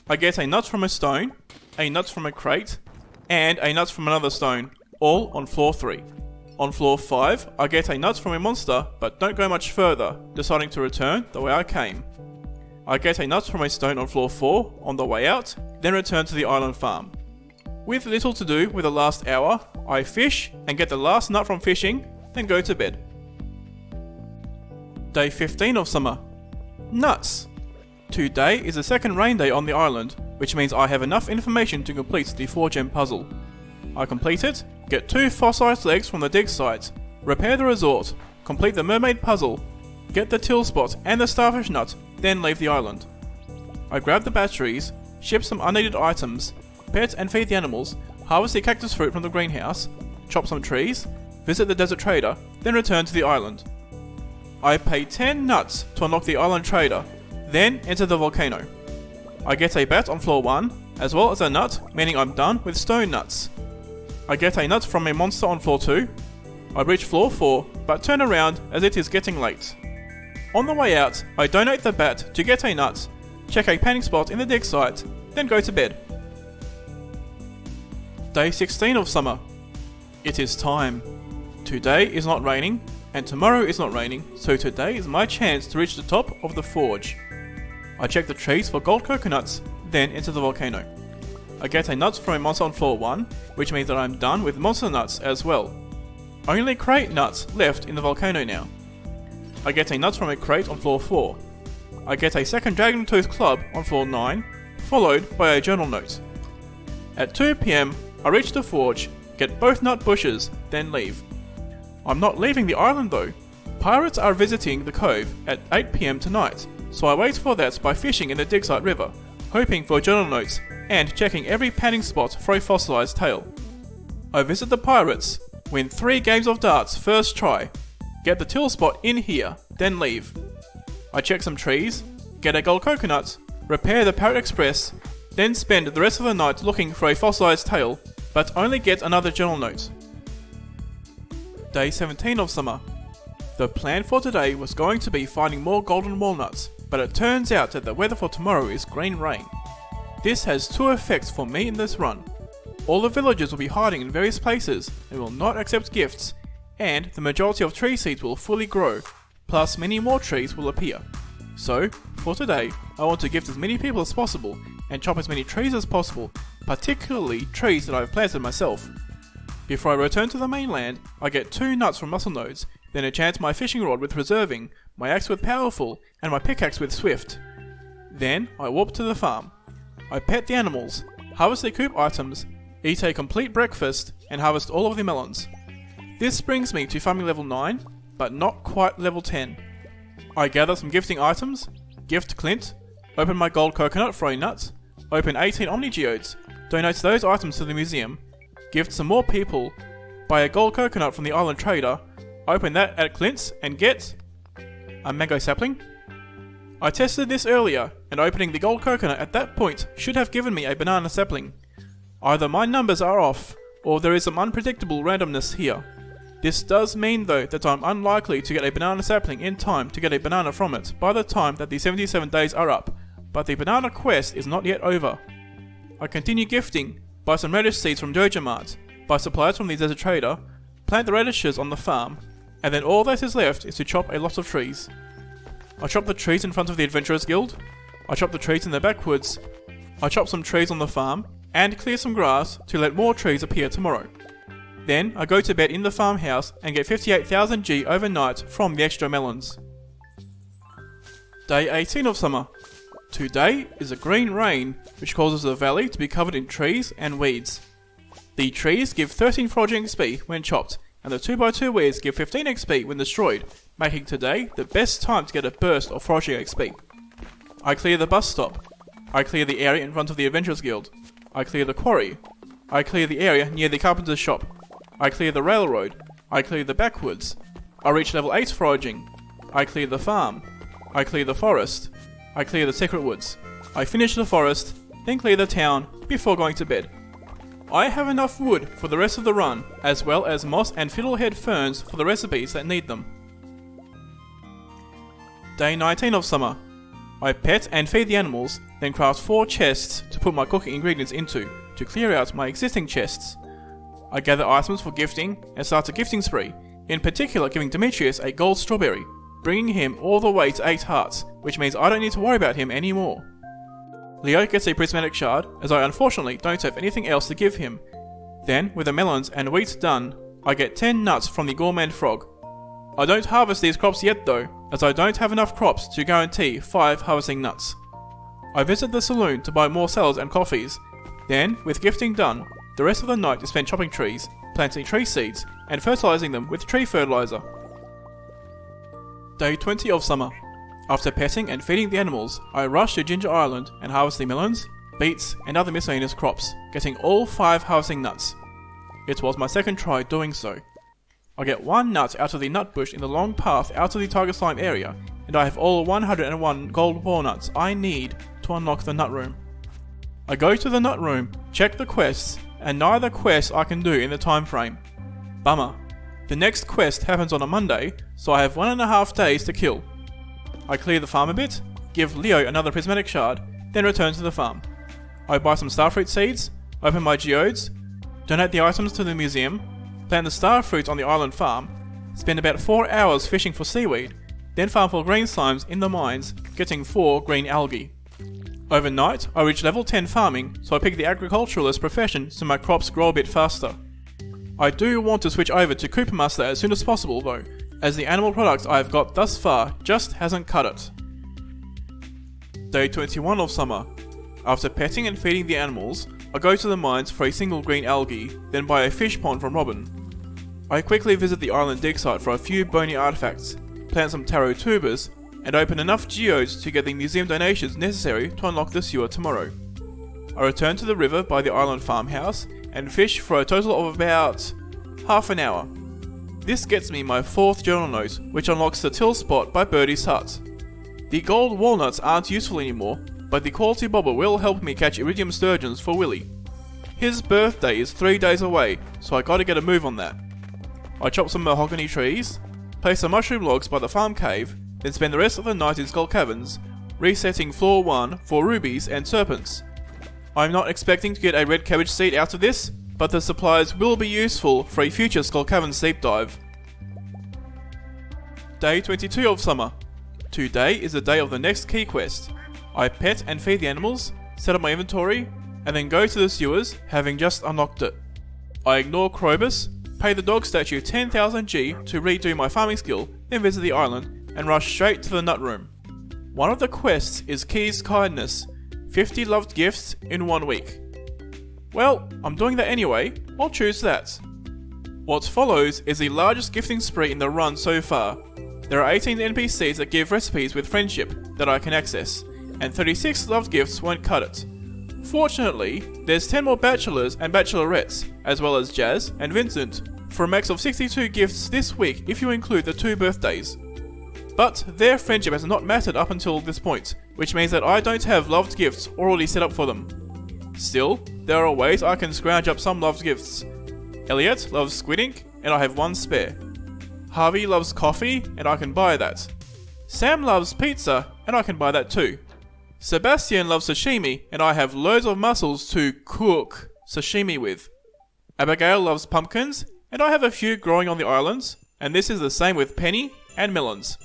[SPEAKER 1] I get a nut from a stone, a nut from a crate, and a nut from another stone, all on floor 3. On floor 5, I get a nut from a monster, but don't go much further, deciding to return the way I came. I get a nut from a stone on floor 4 on the way out, then return to the island farm. With little to do with the last hour, I fish and get the last nut from fishing, then go to bed. Day 15 of summer. Nuts! Today is the second rain day on the island, which means I have enough information to complete the 4-gem puzzle. I complete it, get 2 fossilized legs from the dig site, repair the resort, complete the mermaid puzzle, get the till spot and the starfish nut, then leave the island. I grab the batteries, ship some unneeded items, pet and feed the animals, harvest the cactus fruit from the greenhouse, chop some trees, visit the desert trader, then return to the island. I pay 10 nuts to unlock the island trader, then enter the volcano. I get a bat on floor 1, as well as a nut, meaning I'm done with stone nuts. I get a nut from a monster on floor 2. I reach floor 4, but turn around as it is getting late. On the way out, I donate the bat to get a nut, check a panning spot in the dig site, then go to bed. Day 16 of summer. It is time. Today is not raining, and tomorrow is not raining, so today is my chance to reach the top of the Forge. I check the trees for gold coconuts, then enter the volcano. I get a nut from a monster on floor 1, which means that I'm done with monster nuts as well. Only crate nuts left in the volcano now. I get a nut from a crate on floor 4. I get a second dragon tooth club on floor 9, followed by a journal note. At 2 PM, I reach the forge, get both nut bushes, then leave. I'm not leaving the island though. Pirates are visiting the cove at 8 PM tonight, so I wait for that by fishing in the dig site river, hoping for journal notes, and checking every panning spot for a fossilized tail. I visit the pirates, win 3 games of darts first try, get the till spot in here, then leave. I check some trees, get a gold coconut, repair the Parrot Express, then spend the rest of the night looking for a fossilized tail, but only get another journal note. Day 17 of summer. The plan for today was going to be finding more golden walnuts, but it turns out that the weather for tomorrow is green rain. This has 2 effects for me in this run. All the villagers will be hiding in various places and will not accept gifts, and the majority of tree seeds will fully grow, plus many more trees will appear. So, for today, I want to gift as many people as possible and chop as many trees as possible, particularly trees that I've planted myself. Before I return to the mainland, I get 2 nuts from muscle nodes, then enchant my fishing rod with preserving, my axe with powerful, and my pickaxe with swift. Then I warp to the farm. I pet the animals, harvest the coop items, eat a complete breakfast, and harvest all of the melons. This brings me to farming level 9, but not quite level 10. I gather some gifting items, gift Clint, open my gold coconut for a nut, open 18 Omni Geodes, donate those items to the museum, gift some more people, buy a gold coconut from the island trader, open that at Clint's and get a mango sapling. I tested this earlier, and opening the gold coconut at that point should have given me a banana sapling. Either my numbers are off, or there is some unpredictable randomness here. This does mean though that I'm unlikely to get a banana sapling in time to get a banana from it by the time that the 77 days are up, but the banana quest is not yet over. I continue gifting, buy some radish seeds from Joja Mart, buy supplies from the desert trader, plant the radishes on the farm, and then all that is left is to chop a lot of trees. I chop the trees in front of the Adventurers Guild, I chop the trees in the backwoods, I chop some trees on the farm, and clear some grass to let more trees appear tomorrow. Then I go to bed in the farmhouse and get 58,000 G overnight from the extra melons. Day 18 of summer. Today is a green rain, which causes the valley to be covered in trees and weeds. The trees give 13 foraging XP when chopped, and the 2x2 weeds give 15 XP when destroyed, making today the best time to get a burst of foraging XP. I clear the bus stop. I clear the area in front of the Adventurers Guild. I clear the quarry. I clear the area near the carpenter's shop. I clear the railroad. I clear the backwoods. I reach level 8 foraging. I clear the farm. I clear the forest. I clear the secret woods. I finish the forest, then clear the town before going to bed. I have enough wood for the rest of the run, as well as moss and fiddlehead ferns for the recipes that need them. Day 19 of summer. I pet and feed the animals, then craft 4 chests to put my cooking ingredients into, to clear out my existing chests. I gather items for gifting and start a gifting spree, in particular giving Demetrius a gold strawberry, bringing him all the way to 8 hearts, which means I don't need to worry about him anymore. Leo gets a prismatic shard, as I unfortunately don't have anything else to give him. Then, with the melons and wheat done, I get 10 nuts from the gourmand frog. I don't harvest these crops yet though, as I don't have enough crops to guarantee 5 harvesting nuts. I visit the saloon to buy more salads and coffees. Then, with gifting done, the rest of the night is spent chopping trees, planting tree seeds, and fertilizing them with tree fertilizer. Day 20 of summer. After petting and feeding the animals, I rush to Ginger Island and harvest the melons, beets, and other miscellaneous crops, getting all 5 harvesting nuts. It was my second try doing so. I get 1 nut out of the nut bush in the long path out of the Tiger Slime area, and I have all 101 gold walnuts I need to unlock the nut room. I go to the nut room, check the quests, and neither quest I can do in the time frame. Bummer. The next quest happens on a Monday, so I have 1.5 days to kill. I clear the farm a bit, give Leo another prismatic shard, then return to the farm. I buy some starfruit seeds, open my geodes, donate the items to the museum, plant the starfruit on the island farm, spend about 4 hours fishing for seaweed, then farm for green slimes in the mines, getting 4 green algae. Overnight, I reach level 10 farming, so I pick the agriculturalist profession so my crops grow a bit faster. I do want to switch over to Coop Master as soon as possible though, as the animal product I have got thus far just hasn't cut it. Day 21 of summer. After petting and feeding the animals, I go to the mines for a single green algae, then buy a fish pond from Robin. I quickly visit the island dig site for a few bony artifacts, plant some taro tubers, and open enough geodes to get the museum donations necessary to unlock the sewer tomorrow. I return to the river by the island farmhouse and fish for a total of about half an hour. This gets me my 4th journal note, which unlocks the till spot by Birdie's hut. The gold walnuts aren't useful anymore, but the quality bobber will help me catch iridium sturgeons for Willy. His birthday is 3 days away, so I gotta get a move on that. I chop some mahogany trees, place some mushroom logs by the farm cave, then spend the rest of the night in Skull Caverns, resetting floor 1 for rubies and serpents. I'm not expecting to get a red cabbage seed out of this, but the supplies will be useful for a future Skull Caverns deep dive. Day 22 of summer. Today is the day of the next key quest. I pet and feed the animals, set up my inventory, and then go to the sewers, having just unlocked it. I ignore Krobus, pay the dog statue 10,000 G to redo my farming skill, then visit the island, and rush straight to the nut room. One of the quests is Key's Kindness, 50 loved gifts in 1 week. Well, I'm doing that anyway, I'll choose that. What follows is the largest gifting spree in the run so far. There are 18 NPCs that give recipes with friendship that I can access, and 36 loved gifts won't cut it. Fortunately, there's 10 more bachelors and bachelorettes, as well as Jazz and Vincent, for a max of 62 gifts this week if you include the 2 birthdays. But their friendship has not mattered up until this point, which means that I don't have loved gifts already set up for them. Still, there are ways I can scrounge up some loved gifts. Elliot loves squid ink, and I have 1 spare. Harvey loves coffee, and I can buy that. Sam loves pizza, and I can buy that too. Sebastian loves sashimi, and I have loads of mussels to cook sashimi with. Abigail loves pumpkins, and I have a few growing on the islands, and this is the same with Penny and melons.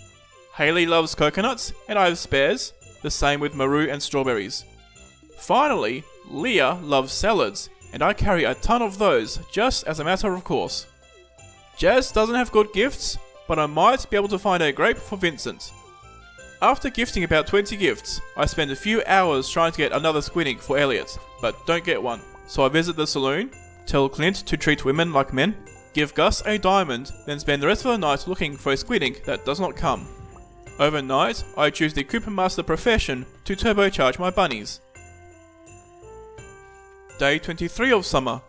[SPEAKER 1] Haley loves coconuts, and I have spares, the same with Maru and strawberries. Finally, Leah loves salads, and I carry a ton of those just as a matter of course. Jazz doesn't have good gifts, but I might be able to find a grape for Vincent. After gifting about 20 gifts, I spend a few hours trying to get another squid ink for Elliot, but don't get one. So I visit the saloon, tell Clint to treat women like men, give Gus a diamond, then spend the rest of the night looking for a squid ink that does not come. Overnight, I choose the Cooper Master profession to turbocharge my bunnies. Day 23 of summer.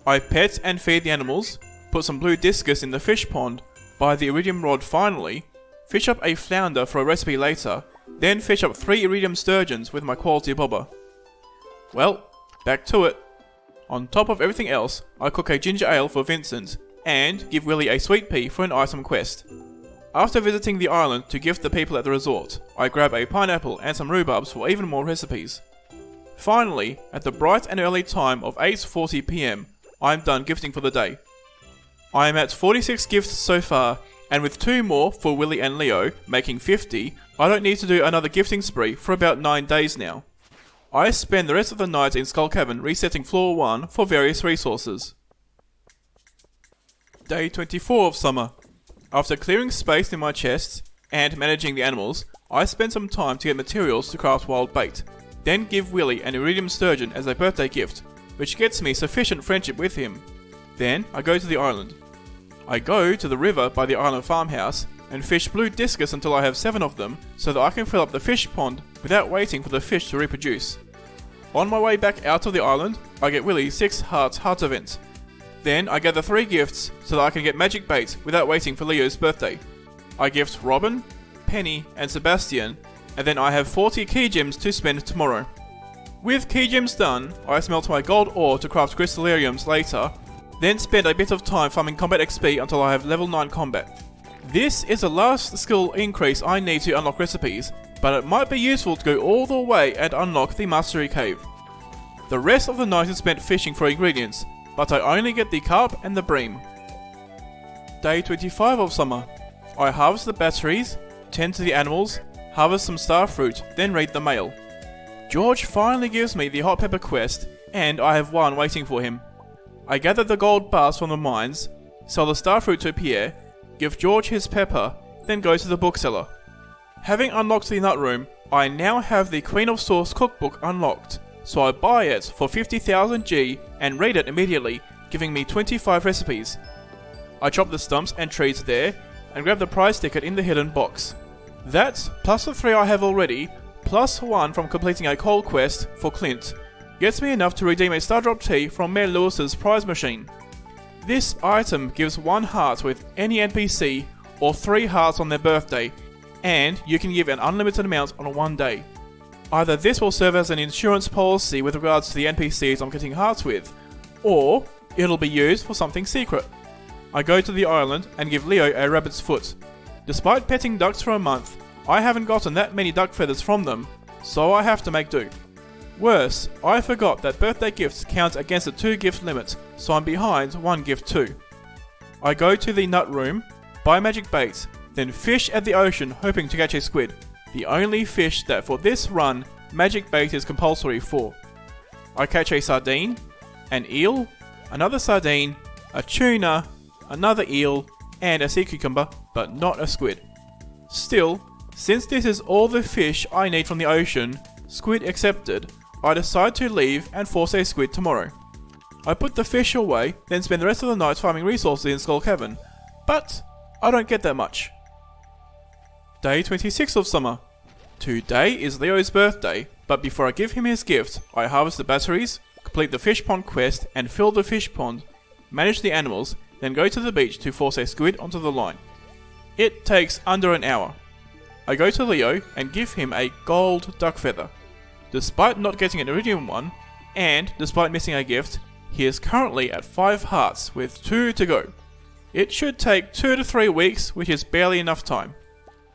[SPEAKER 1] I pet and feed the animals, put some blue discus in the fish pond, buy the iridium rod finally, fish up a flounder for a recipe later, then fish up 3 iridium sturgeons with my quality bobber. Well, back to it. On top of everything else, I cook a ginger ale for Vincent, and give Willie a sweet pea for an item quest. After visiting the island to gift the people at the resort, I grab a pineapple and some rhubarbs for even more recipes. Finally, at the bright and early time of 8:40 PM, I am done gifting for the day. I am at 46 gifts so far, and with 2 more for Willie and Leo, making 50, I don't need to do another gifting spree for about 9 days now. I spend the rest of the night in Skull Cavern resetting floor 1 for various resources. Day 24 of summer. After clearing space in my chests and managing the animals, I spend some time to get materials to craft wild bait, then give Willie an iridium sturgeon as a birthday gift, which gets me sufficient friendship with him. Then I go to the island. I go to the river by the island farmhouse and fish blue discus until I have 7 of them so that I can fill up the fish pond without waiting for the fish to reproduce. On my way back out of the island, I get Willie 6 heart events. Then I gather 3 gifts so that I can get magic bait without waiting for Leo's birthday. I gift Robin, Penny and Sebastian, and then I have 40 key gems to spend tomorrow. With key gems done, I smelt my gold ore to craft crystallariums later, then spend a bit of time farming combat XP until I have level 9 combat. This is the last skill increase I need to unlock recipes, but it might be useful to go all the way and unlock the Mastery Cave. The rest of the night is spent fishing for ingredients, but I only get the carp and the bream. Day 25 of summer. I harvest the batteries, tend to the animals, harvest some star fruit, then read the mail. George finally gives me the hot pepper quest, and I have 1 waiting for him. I gather the gold bars from the mines, sell the starfruit to Pierre, give George his pepper, then go to the bookseller. Having unlocked the nut room, I now have the Queen of Sauce cookbook unlocked, so I buy it for 50,000 G and read it immediately, giving me 25 recipes. I chop the stumps and trees there, and grab the prize ticket in the hidden box. That, plus the 3 I have already, plus 1 from completing a coal quest for Clint, gets me enough to redeem a Stardrop tea from Mayor Lewis's prize machine. This item gives 1 heart with any NPC, or 3 hearts on their birthday, and you can give an unlimited amount on 1 day. Either this will serve as an insurance policy with regards to the NPCs I'm getting hearts with, or it'll be used for something secret. I go to the island and give Leo a rabbit's foot. Despite petting ducks for a month, I haven't gotten that many duck feathers from them, so I have to make do. Worse, I forgot that birthday gifts count against the 2 gift limit, so I'm behind 1 gift too. I go to the nut room, buy magic bait, then fish at the ocean hoping to catch a squid, the only fish that for this run, magic bait is compulsory for. I catch a sardine, an eel, another sardine, a tuna, another eel, and a sea cucumber, but not a squid. Still, since this is all the fish I need from the ocean, squid accepted, I decide to leave and force a squid tomorrow. I put the fish away, then spend the rest of the night farming resources in Skull Cavern, but I don't get that much. Day 26 of summer. Today is Leo's birthday, but before I give him his gift, I harvest the batteries, complete the fish pond quest and fill the fish pond, manage the animals, then go to the beach to force a squid onto the line. It takes under an hour. I go to Leo and give him a gold duck feather. Despite not getting an iridium one, and despite missing a gift, he is currently at 5 hearts with 2 to go. It should take 2 to 3 weeks, which is barely enough time.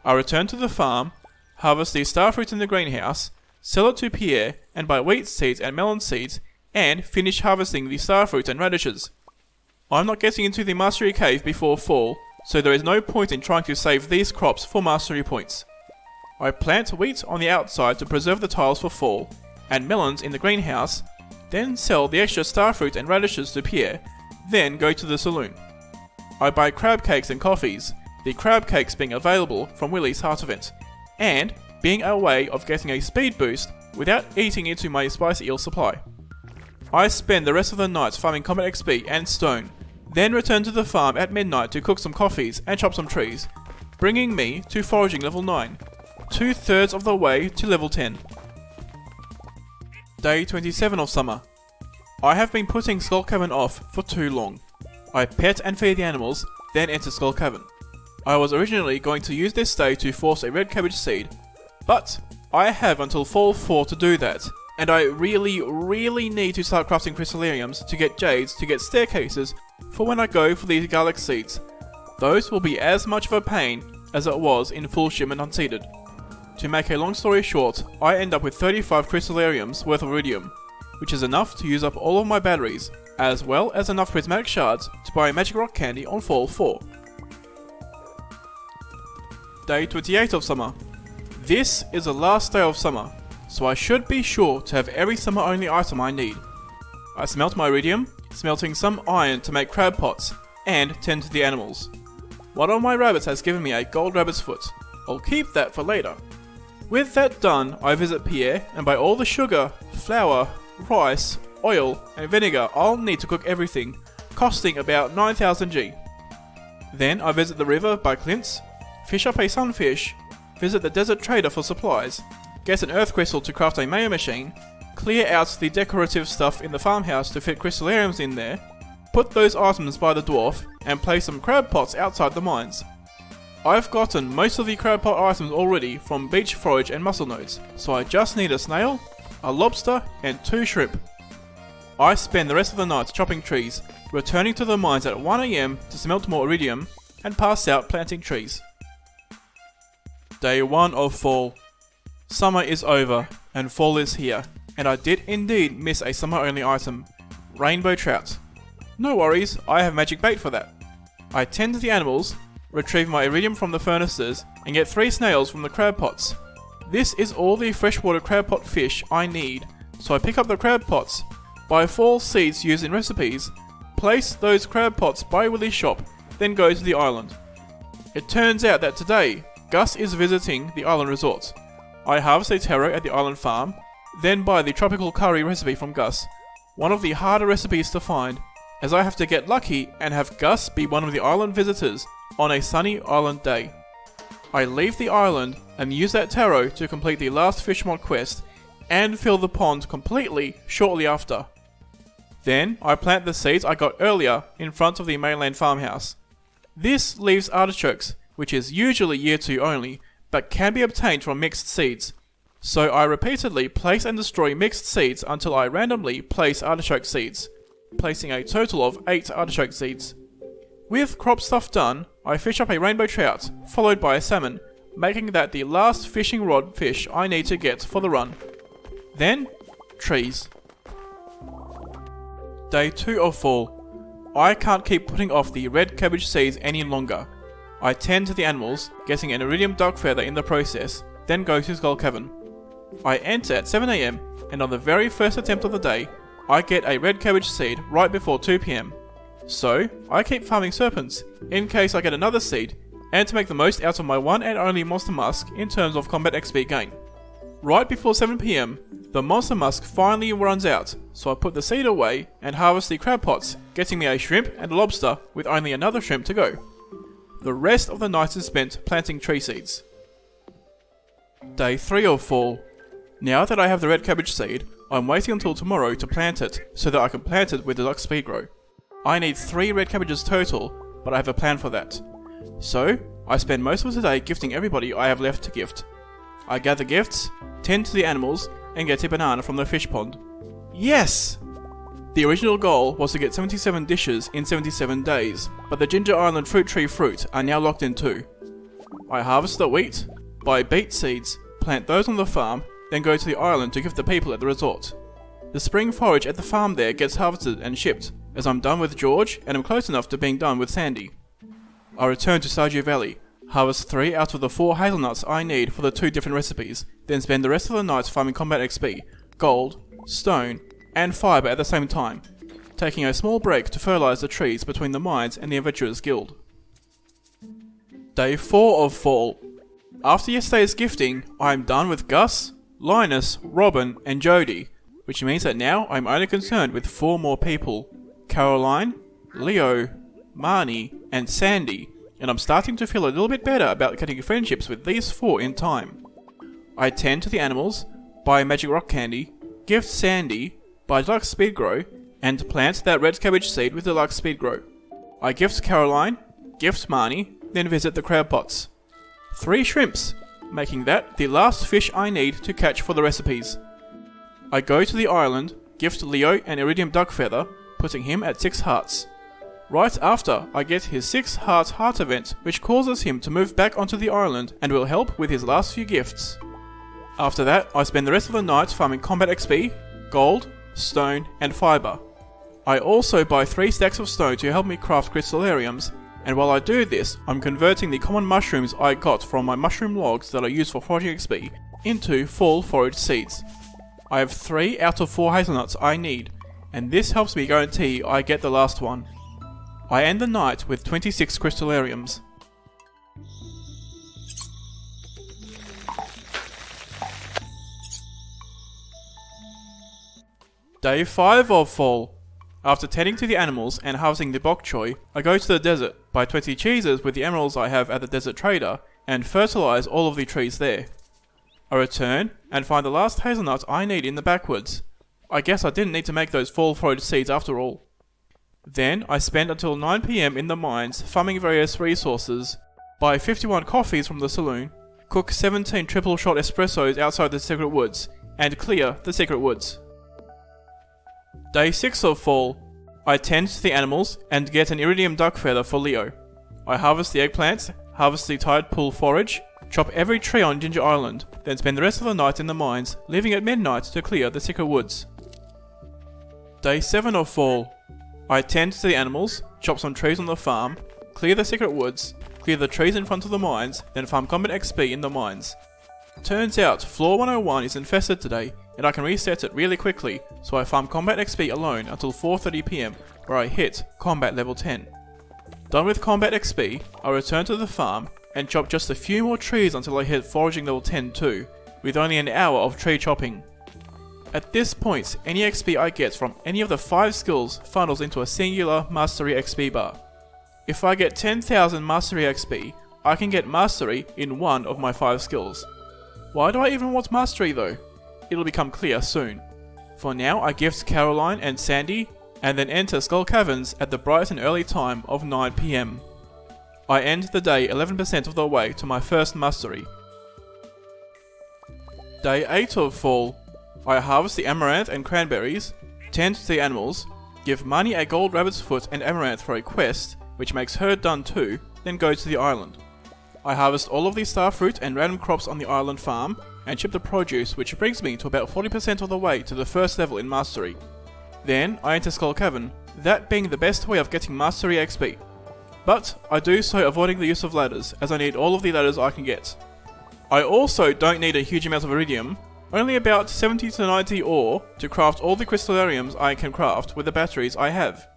[SPEAKER 1] I return to the farm, harvest the starfruit in the greenhouse, sell it to Pierre and buy wheat seeds and melon seeds, and finish harvesting the starfruit and radishes. I'm not getting into the Mastery Cave before fall, so there is no point in trying to save these crops for Mastery points. I plant wheat on the outside to preserve the tiles for fall, and melons in the greenhouse, then sell the extra starfruit and radishes to Pierre, then go to the saloon. I buy crab cakes and coffees, the crab cakes being available from Willie's Heart event, and being a way of getting a speed boost without eating into my spicy eel supply. I spend the rest of the night farming combat XP and stone, then return to the farm at midnight to cook some coffees and chop some trees, bringing me to foraging level 9, 2/3 of the way to level 10. Day 27 of summer. I have been putting Skull Cavern off for too long. I pet and feed the animals, then enter Skull Cavern. I was originally going to use this day to force a red cabbage seed, but I have until fall 4 to do that, and I really need to start crafting crystallariums to get jades to get staircases for when I go for these garlic seeds. Those will be as much of a pain as it was in full shipment unseeded. To make a long story short, I end up with 35 crystallariums worth of iridium, which is enough to use up all of my batteries, as well as enough prismatic shards to buy a magic rock candy on fall 4. Day 28 of summer. This is the last day of summer, so I should be sure to have every summer only item I need. I smelt my iridium, smelting some iron to make crab pots, and tend to the animals. One of my rabbits has given me a gold rabbit's foot. I'll keep that for later. With that done, I visit Pierre and buy all the sugar, flour, rice, oil, and vinegar I'll need to cook everything, costing about 9,000 G. Then I visit the river by Clint's, fish up a sunfish, visit the desert trader for supplies, get an earth crystal to craft a mayo machine, clear out the decorative stuff in the farmhouse to fit crystallariums in there, put those items by the dwarf, and place some crab pots outside the mines. I've gotten most of the crab pot items already from beach forage and mussel nodes, so I just need a snail, a lobster, and 2 shrimp. I spend the rest of the night chopping trees, returning to the mines at 1 AM to smelt more iridium, and pass out planting trees. Day 1 of fall. Summer is over, and fall is here, and I did indeed miss a summer only item, rainbow trout. No worries, I have magic bait for that. I tend to the animals, retrieve my iridium from the furnaces, and get 3 snails from the crab pots. This is all the freshwater crab pot fish I need, so I pick up the crab pots, buy fall seeds used in recipes, place those crab pots by Willie's shop, then go to the island. It turns out that today, Gus is visiting the island resort. I harvest a taro at the island farm, then buy the tropical curry recipe from Gus, one of the harder recipes to find, as I have to get lucky and have Gus be one of the island visitors on a sunny island day. I leave the island and use that taro to complete the last fish mod quest and fill the pond completely shortly after. Then I plant the seeds I got earlier in front of the mainland farmhouse. This leaves artichokes, which is usually year 2 only, but can be obtained from mixed seeds. So I repeatedly place and destroy mixed seeds until I randomly place artichoke seeds, placing a total of 8 artichoke seeds. With crop stuff done, I fish up a rainbow trout, followed by a salmon, making that the last fishing rod fish I need to get for the run. Then, trees. Day 2 of fall. I can't keep putting off the red cabbage seeds any longer. I tend to the animals, getting an iridium duck feather in the process, then go to Skull Cavern. I enter at 7 AM, and on the very first attempt of the day, I get a red cabbage seed right before 2 PM. So, I keep farming serpents, in case I get another seed, and to make the most out of my one and only monster musk in terms of combat XP gain. Right before 7 PM, the monster musk finally runs out, so I put the seed away and harvest the crab pots, getting me a shrimp and a lobster with only another shrimp to go. The rest of the night is spent planting tree seeds. Day 3 of fall. Now that I have the red cabbage seed, I'm waiting until tomorrow to plant it, so that I can plant it with deluxe speed grow. I need 3 red cabbages total, but I have a plan for that. So, I spend most of today gifting everybody I have left to gift. I gather gifts, tend to the animals, and get a banana from the fish pond. Yes! The original goal was to get 77 dishes in 77 days, but the Ginger Island fruit tree fruit are now locked in too. I harvest the wheat, buy beet seeds, plant those on the farm, then go to the island to gift the people at the resort. The spring forage at the farm there gets harvested and shipped, as I'm done with George and am close enough to being done with Sandy. I return to Stardew Valley, harvest 3 out of the 4 hazelnuts I need for the 2 different recipes, then spend the rest of the night farming combat XP, gold, stone, and fibre at the same time, taking a small break to fertilise the trees between the mines and the Adventurers Guild. Day 4 of Fall. After yesterday's gifting, I am done with Gus, Linus, Robin and Jody, which means that now I'm only concerned with 4 more people: Caroline, Leo, Marnie and Sandy, and I'm starting to feel a little bit better about getting friendships with these 4 in time. I tend to the animals, buy magic rock candy, gift Sandy, buy deluxe speed grow, and plant that red cabbage seed with deluxe speed grow. I gift Caroline, gift Marnie, then visit the crab pots. 3 shrimps, making that the last fish I need to catch for the recipes. I go to the island, gift Leo an iridium duck feather, putting him at 6 hearts. Right after, I get his 6 heart event, which causes him to move back onto the island and will help with his last few gifts. After that, I spend the rest of the night farming combat XP, gold, stone and fibre. I also buy 3 stacks of stone to help me craft crystallariums, and while I do this, I'm converting the common mushrooms I got from my mushroom logs that I use for foraging XP into full forage seeds. I have 3 out of 4 hazelnuts I need, and this helps me guarantee I get the last one. I end the night with 26 crystallariums. Day 5 of Fall. After tending to the animals and harvesting the bok choy, I go to the desert, buy 20 cheeses with the emeralds I have at the desert trader, and fertilise all of the trees there. I return and find the last hazelnut I need in the backwoods. I guess I didn't need to make those fall forage seeds after all. Then I spend until 9 PM in the mines farming various resources, buy 51 coffees from the saloon, cook 17 triple shot espressos outside the secret woods, and clear the secret woods. Day 6 of Fall. I tend to the animals and get an iridium duck feather for Leo. I harvest the eggplants, harvest the tide pool forage, chop every tree on Ginger Island, then spend the rest of the night in the mines, leaving at midnight to clear the secret woods. Day 7 of Fall. I tend to the animals, chop some trees on the farm, clear the secret woods, clear the trees in front of the mines, then farm combat XP in the mines. Turns out floor 101 is infested today, and I can reset it really quickly, so I farm combat XP alone until 4:30 PM, where I hit combat level 10. Done with combat XP, I return to the farm and chop just a few more trees until I hit foraging level 10 too, with only an hour of tree chopping. At this point, any XP I get from any of the 5 skills funnels into a singular Mastery XP bar. If I get 10,000 Mastery XP, I can get Mastery in one of my 5 skills. Why do I even want Mastery though? It'll become clear soon. For now, I gift Caroline and Sandy, and then enter Skull Caverns at the bright and early time of 9 PM. I end the day 11% of the way to my first Mastery. Day 8 of Fall. I harvest the amaranth and cranberries, tend to the animals, give Marnie a gold rabbit's foot and amaranth for a quest, which makes her done too, then go to the island. I harvest all of the star fruit and random crops on the island farm, and ship the produce, which brings me to about 40% of the way to the first level in Mastery. Then I enter Skull Cavern, that being the best way of getting Mastery XP. But I do so avoiding the use of ladders, as I need all of the ladders I can get. I also don't need a huge amount of iridium, only about 70 to 90 ore to craft all the crystallariums I can craft with the batteries I have.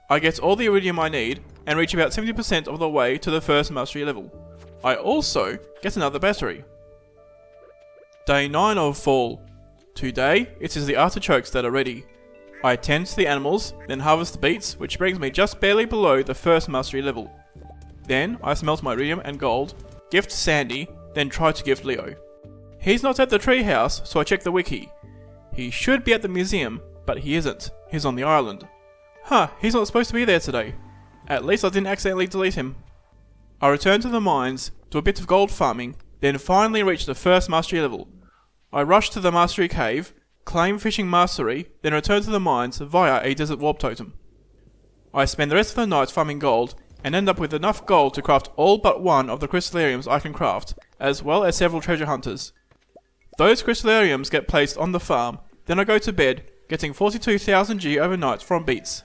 [SPEAKER 1] I get all the iridium I need, and reach about 70% of the way to the first Mastery level. I also get another battery. Day 9 of Fall. Today, it is the artichokes that are ready. I tend to the animals, then harvest the beets, which brings me just barely below the first Mastery level. Then, I smelt my iridium and gold, gift Sandy, then try to gift Leo. He's not at the treehouse, so I check the wiki. He should be at the museum, but he isn't. He's on the island. Huh, he's not supposed to be there today. At least I didn't accidentally delete him. I return to the mines, do a bit of gold farming, then finally reach the first Mastery level. I rush to the Mastery Cave, claim Fishing Mastery, then return to the mines via a Desert Warp Totem. I spend the rest of the night farming gold, and end up with enough gold to craft all but one of the crystallariums I can craft, as well as several treasure hunters. Those crystallariums get placed on the farm, then I go to bed, getting 42,000 G overnight from beets.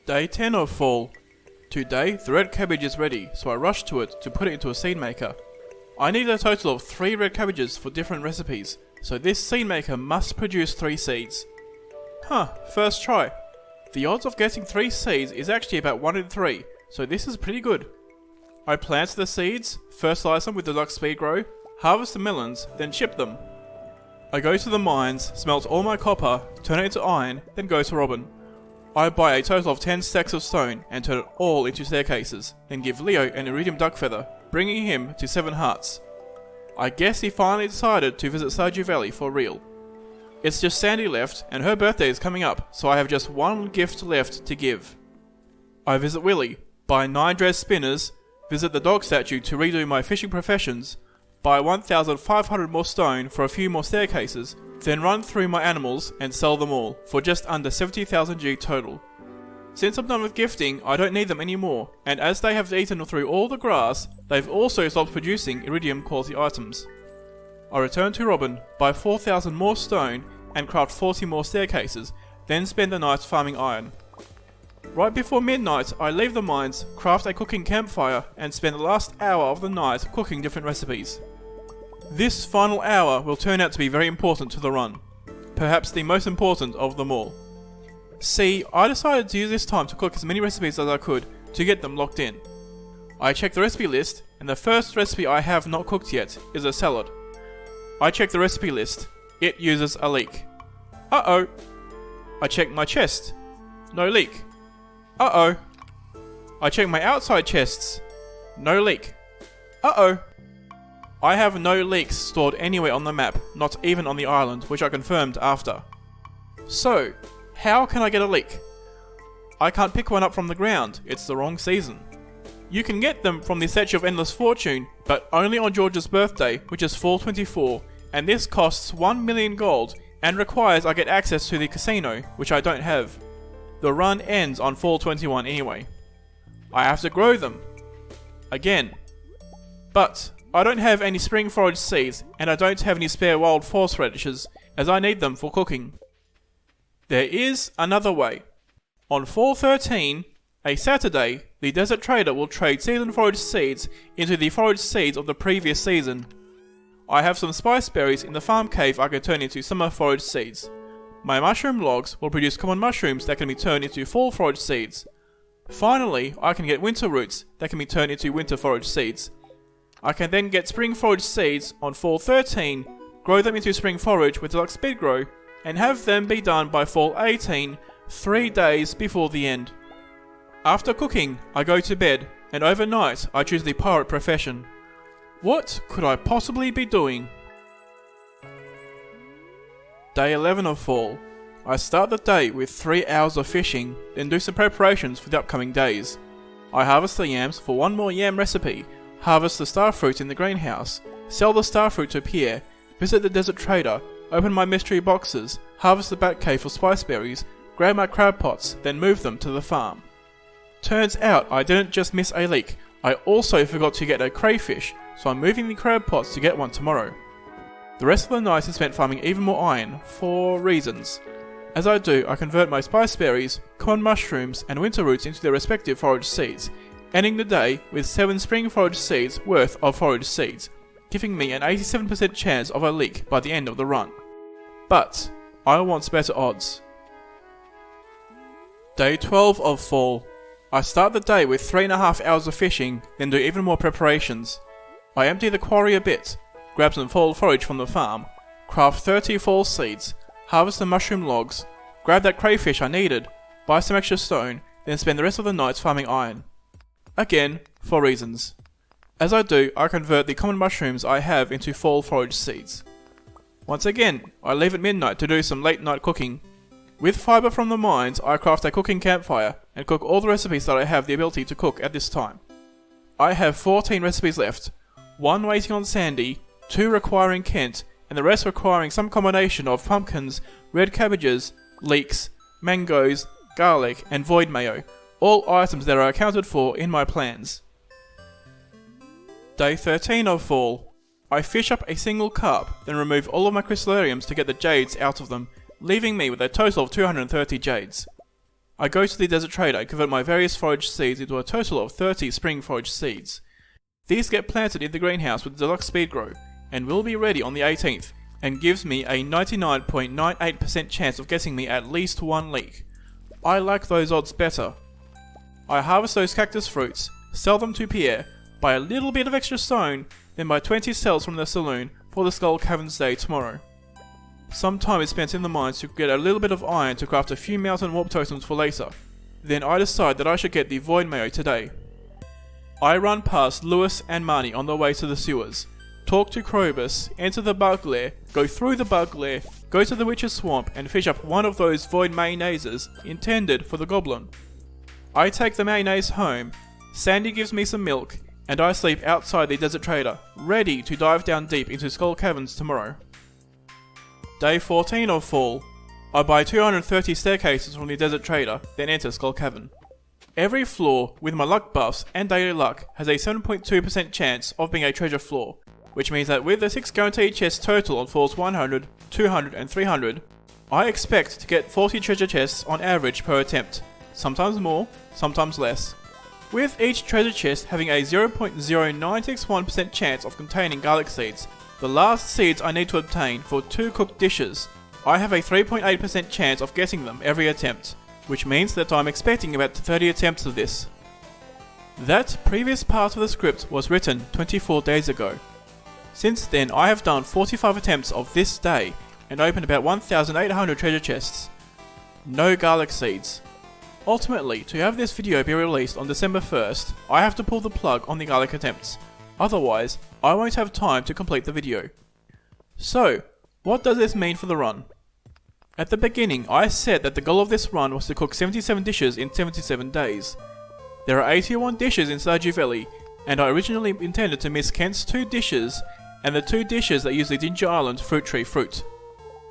[SPEAKER 1] Day 10 of Fall. Today, the red cabbage is ready, so I rush to it to put it into a seed maker. I need a total of 3 red cabbages for different recipes, so this seed maker must produce 3 seeds. Huh, first try. The odds of getting 3 seeds is actually about 1 in 3, so this is pretty good. I plant the seeds, fertilize them with deluxe speed grow, harvest the melons, then ship them. I go to the mines, smelt all my copper, turn it into iron, then go to Robin. I buy a total of 10 stacks of stone and turn it all into staircases, then give Leo an iridium duck feather, bringing him to 7 hearts. I guess he finally decided to visit Stardew Valley for real. It's just Sandy left, and her birthday is coming up, so I have just one gift left to give. I visit Willy, buy 9 dress spinners, visit the dog statue to redo my fishing professions, buy 1,500 more stone for a few more staircases, then run through my animals and sell them all for just under 70,000 G total. Since I'm done with gifting, I don't need them anymore, and as they have eaten through all the grass, they've also stopped producing iridium quality items. I return to Robin, buy 4,000 more stone and craft 40 more staircases, then spend the night farming iron. Right before midnight, I leave the mines, craft a cooking campfire, and spend the last hour of the night cooking different recipes. This final hour will turn out to be very important to the run. Perhaps the most important of them all. See, I decided to use this time to cook as many recipes as I could to get them locked in. I check the recipe list, and the first recipe I have not cooked yet is a salad. I check the recipe list. It uses a leek. Uh-oh. I check my chest. No leek. Uh-oh. I check my outside chests. No leek. Uh-oh. I have no leeks stored anywhere on the map, not even on the island, which I confirmed after. So, how can I get a leek? I can't pick one up from the ground, it's the wrong season. You can get them from the Statue of Endless Fortune, but only on George's birthday, which is fall 24, and this costs 1 million gold, and requires I get access to the casino, which I don't have. The run ends on fall 21 anyway. I have to grow them. Again. But I don't have any spring forage seeds, and I don't have any spare wild horseradishes, as I need them for cooking. There is another way. On fall 13, a Saturday, the desert trader will trade season forage seeds into the forage seeds of the previous season. I have some spice berries in the farm cave I can turn into summer forage seeds. My mushroom logs will produce common mushrooms that can be turned into fall forage seeds. Finally, I can get winter roots that can be turned into winter forage seeds. I can then get spring forage seeds on fall 13, grow them into spring forage with deluxe speed grow, and have them be done by fall 18, 3 days before the end. After cooking, I go to bed, and overnight I choose the pirate profession. What could I possibly be doing? Day 11 of fall. I start the day with 3 hours of fishing, then do some preparations for the upcoming days. I harvest the yams for 1 more yam recipe, harvest the starfruit in the greenhouse, sell the starfruit to Pierre, visit the desert trader, open my mystery boxes, harvest the bat cave for spice berries, grab my crab pots, then move them to the farm. Turns out I didn't just miss a leek, I also forgot to get a crayfish, so I'm moving the crab pots to get one tomorrow. The rest of the night is spent farming even more iron, for reasons. As I do, I convert my spice berries, common mushrooms, and winter roots into their respective forage seeds, ending the day with 7 spring forage seeds worth of forage seeds, giving me an 87% chance of a leek by the end of the run. But I want better odds. Day 12 of fall. I start the day with 3.5 hours of fishing, then do even more preparations. I empty the quarry a bit, grab some fall forage from the farm, craft 30 fall seeds, harvest the mushroom logs, grab that crayfish I needed, buy some extra stone, then spend the rest of the night farming iron. Again, for reasons. As I do, I convert the common mushrooms I have into fall forage seeds. Once again, I leave at midnight to do some late night cooking. With fibre from the mines, I craft a cooking campfire and cook all the recipes that I have the ability to cook at this time. I have 14 recipes left, 1 waiting on Sandy, 2 requiring Kent, and the rest requiring some combination of pumpkins, red cabbages, leeks, mangoes, garlic, and void mayo, all items that are accounted for in my plans. Day 13 of fall. I fish up a single carp, then remove all of my crystallariums to get the jades out of them, leaving me with a total of 230 jades. I go to the desert trader and convert my various forage seeds into a total of 30 spring forage seeds. These get planted in the greenhouse with deluxe speed grow, and will be ready on the 18th, and gives me a 99.98% chance of getting me at least one leek. I like those odds better. I harvest those cactus fruits, sell them to Pierre, buy a little bit of extra stone, then buy 20 cells from the saloon for the Skull Caverns day tomorrow. Some time is spent in the mines to get a little bit of iron to craft a few mountain warp totems for later. Then I decide that I should get the void mayo today. I run past Lewis and Marnie on the way to the sewers, talk to Krobus, enter the bug lair, go through the bug lair, go to the witch's swamp and fish up one of those void mayonnaises intended for the goblin. I take the mayonnaise home, Sandy gives me some milk, and I sleep outside the desert trader, ready to dive down deep into Skull Caverns tomorrow. Day 14 of fall. I buy 230 staircases from the desert trader, then enter Skull Cavern. Every floor, with my luck buffs and daily luck, has a 7.2% chance of being a treasure floor, which means that with the 6 guaranteed chests total on floors 100, 200 and 300, I expect to get 40 treasure chests on average per attempt, sometimes more, sometimes less. With each treasure chest having a 0.0961% chance of containing garlic seeds, the last seeds I need to obtain for 2 cooked dishes, I have a 3.8% chance of getting them every attempt, which means that I'm expecting about 30 attempts of this. That previous part of the script was written 24 days ago. Since then I have done 45 attempts of this day and opened about 1,800 treasure chests. No garlic seeds. Ultimately, to have this video be released on December 1st, I have to pull the plug on the garlic attempts. Otherwise, I won't have time to complete the video. So, what does this mean for the run? At the beginning, I said that the goal of this run was to cook 77 dishes in 77 days. There are 81 dishes in Stardew Valley, and I originally intended to miss Kent's 2 dishes and the 2 dishes that use the Ginger Island fruit tree fruit.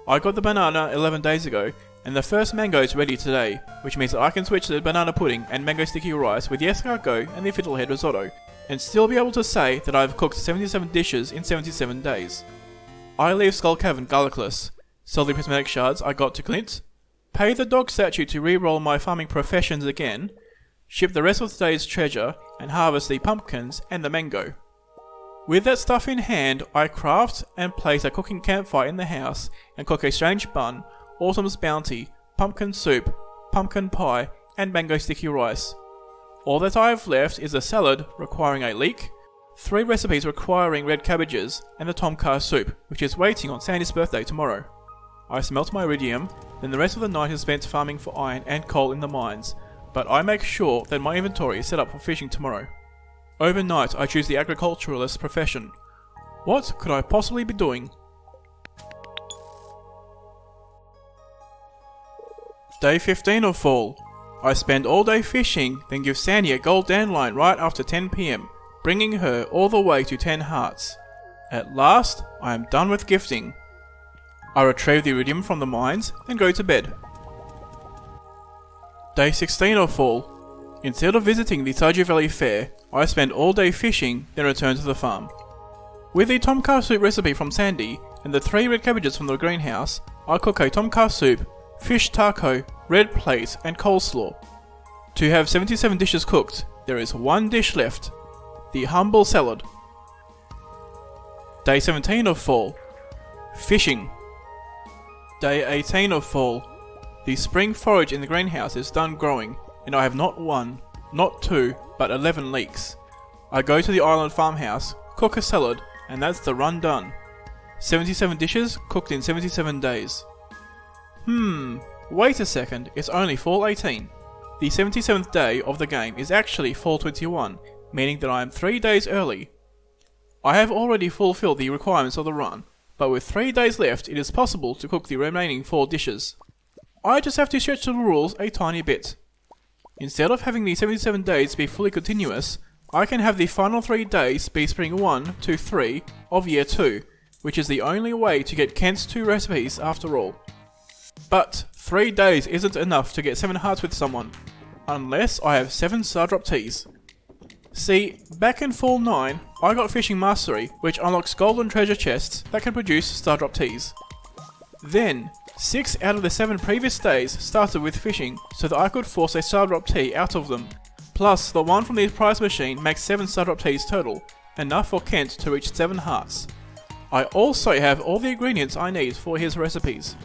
[SPEAKER 1] I got the banana 11 days ago, and the first mango is ready today, which means that I can switch to the banana pudding and mango sticky rice with the escargot and the fiddlehead risotto, and still be able to say that I've cooked 77 dishes in 77 days. I leave Skull Cavern garlicless, sell the prismatic shards I got to Clint, pay the dog statue to re-roll my farming professions again, ship the rest of today's treasure, and harvest the pumpkins and the mango. With that stuff in hand, I craft and place a cooking campfire in the house and cook a strange bun, autumn's bounty, pumpkin soup, pumpkin pie, and mango sticky rice. All that I have left is a salad requiring a leek, 3 recipes requiring red cabbages, and the tomkar soup, which is waiting on Sandy's birthday tomorrow. I smelt my iridium, then the rest of the night is spent farming for iron and coal in the mines, but I make sure that my inventory is set up for fishing tomorrow. Overnight I choose the agriculturalist profession. What could I possibly be doing? Day 15 of fall. I spend all day fishing, then give Sandy a gold dandelion right after 10 PM, bringing her all the way to 10 hearts. At last, I am done with gifting. I retrieve the iridium from the mines, then go to bed. Day 16 of fall. Instead of visiting the Stardew Valley Fair, I spend all day fishing, then return to the farm. With the tomkar soup recipe from Sandy, and the 3 red cabbages from the greenhouse, I cook a tomkar soup, fish taco, red plate, and coleslaw. To have 77 dishes cooked, there is 1 dish left. The humble salad. Day 17 of fall. Fishing. Day 18 of fall. The spring forage in the greenhouse is done growing, and I have not 1, not 2, but 11 leeks. I go to the island farmhouse, cook a salad, and that's the run done. 77 dishes cooked in 77 days. Wait a second, it's only fall 18. The 77th day of the game is actually fall 21, meaning that I am 3 days early. I have already fulfilled the requirements of the run, but with 3 days left it is possible to cook the remaining 4 dishes. I just have to stretch the rules a tiny bit. Instead of having the 77 days be fully continuous, I can have the final 3 days be spring 1 to 3 of year 2, which is the only way to get Kent's 2 recipes after all. But 3 days isn't enough to get 7 hearts with someone, unless I have 7 star drop teas. See, back in fall 9, I got fishing mastery, which unlocks golden treasure chests that can produce star drop teas. Then, 6 out of the 7 previous days started with fishing, so that I could force a star drop tea out of them. Plus, the one from the prize machine makes 7 star drop teas total, enough for Kent to reach 7 hearts. I also have all the ingredients I need for his recipes.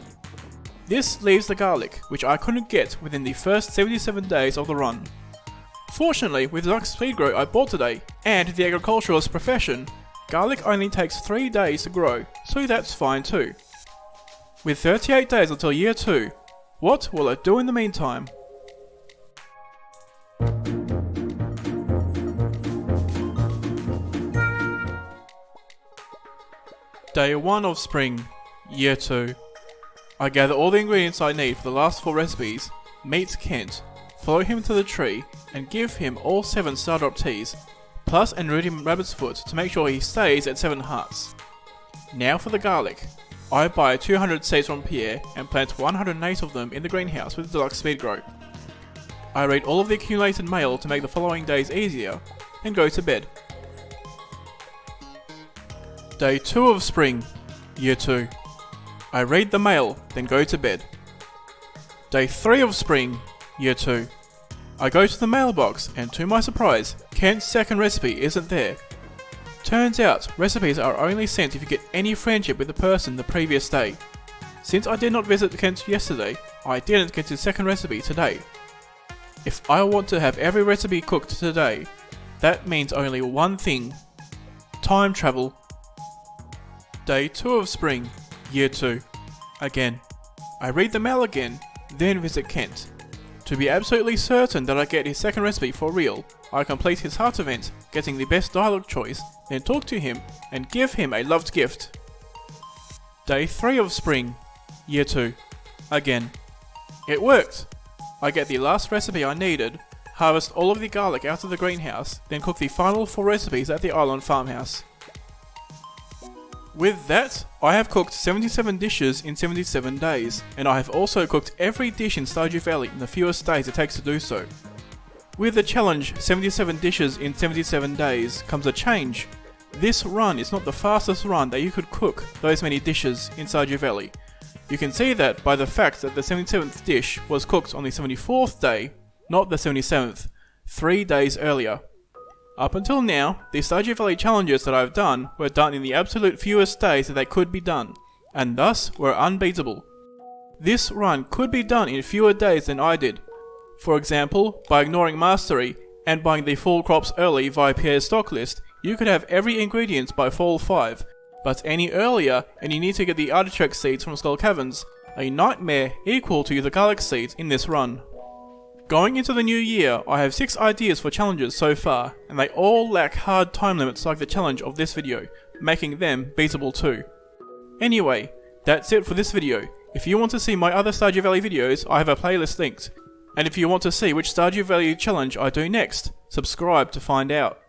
[SPEAKER 1] This leaves the garlic, which I couldn't get within the first 77 days of the run. Fortunately, with the Lux Speed Grow I bought today, and the agriculturalist profession, garlic only takes 3 days to grow, so that's fine too. With 38 days until year 2, what will I do in the meantime? Day 1 of spring, year 2. I gather all the ingredients I need for the last 4 recipes, meet Kent, follow him to the tree, and give him all 7 Stardrop teas, plus Enrudium Rabbit's Foot to make sure he stays at 7 hearts. Now for the garlic. I buy 200 seeds from Pierre and plant 108 of them in the greenhouse with Deluxe Speed Grow. I read all of the accumulated mail to make the following days easier, and go to bed. Day 2 of spring, year 2. I read the mail, then go to bed. Day 3 of spring, year 2. I go to the mailbox, and to my surprise, Kent's second recipe isn't there. Turns out, recipes are only sent if you get any friendship with the person the previous day. Since I did not visit Kent yesterday, I didn't get his second recipe today. If I want to have every recipe cooked today, that means only one thing: time travel. Day 2 of spring, year 2. Again. I read the mail again, then visit Kent. To be absolutely certain that I get his second recipe for real, I complete his heart event, getting the best dialogue choice, then talk to him, and give him a loved gift. Day 3 of spring, year 2. Again. It worked! I get the last recipe I needed, harvest all of the garlic out of the greenhouse, then cook the final 4 recipes at the island farmhouse. With that, I have cooked 77 dishes in 77 days, and I have also cooked every dish in Stardew Valley in the fewest days it takes to do so. With the challenge 77 dishes in 77 days comes a change. This run is not the fastest run that you could cook those many dishes in Stardew Valley. You can see that by the fact that the 77th dish was cooked on the 74th day, not the 77th, 3 days earlier. Up until now, the Stardew Valley challenges that I've done were done in the absolute fewest days that they could be done, and thus were unbeatable. This run could be done in fewer days than I did. For example, by ignoring mastery and buying the full crops early via Pierre's stock list, you could have every ingredient by fall 5, but any earlier and you need to get the artichoke seeds from Skull Caverns, a nightmare equal to the garlic seeds in this run. Going into the new year, I have 6 ideas for challenges so far, and they all lack hard time limits like the challenge of this video, making them beatable too. Anyway, that's it for this video. If you want to see my other Stardew Valley videos, I have a playlist linked. And if you want to see which Stardew Valley challenge I do next, subscribe to find out.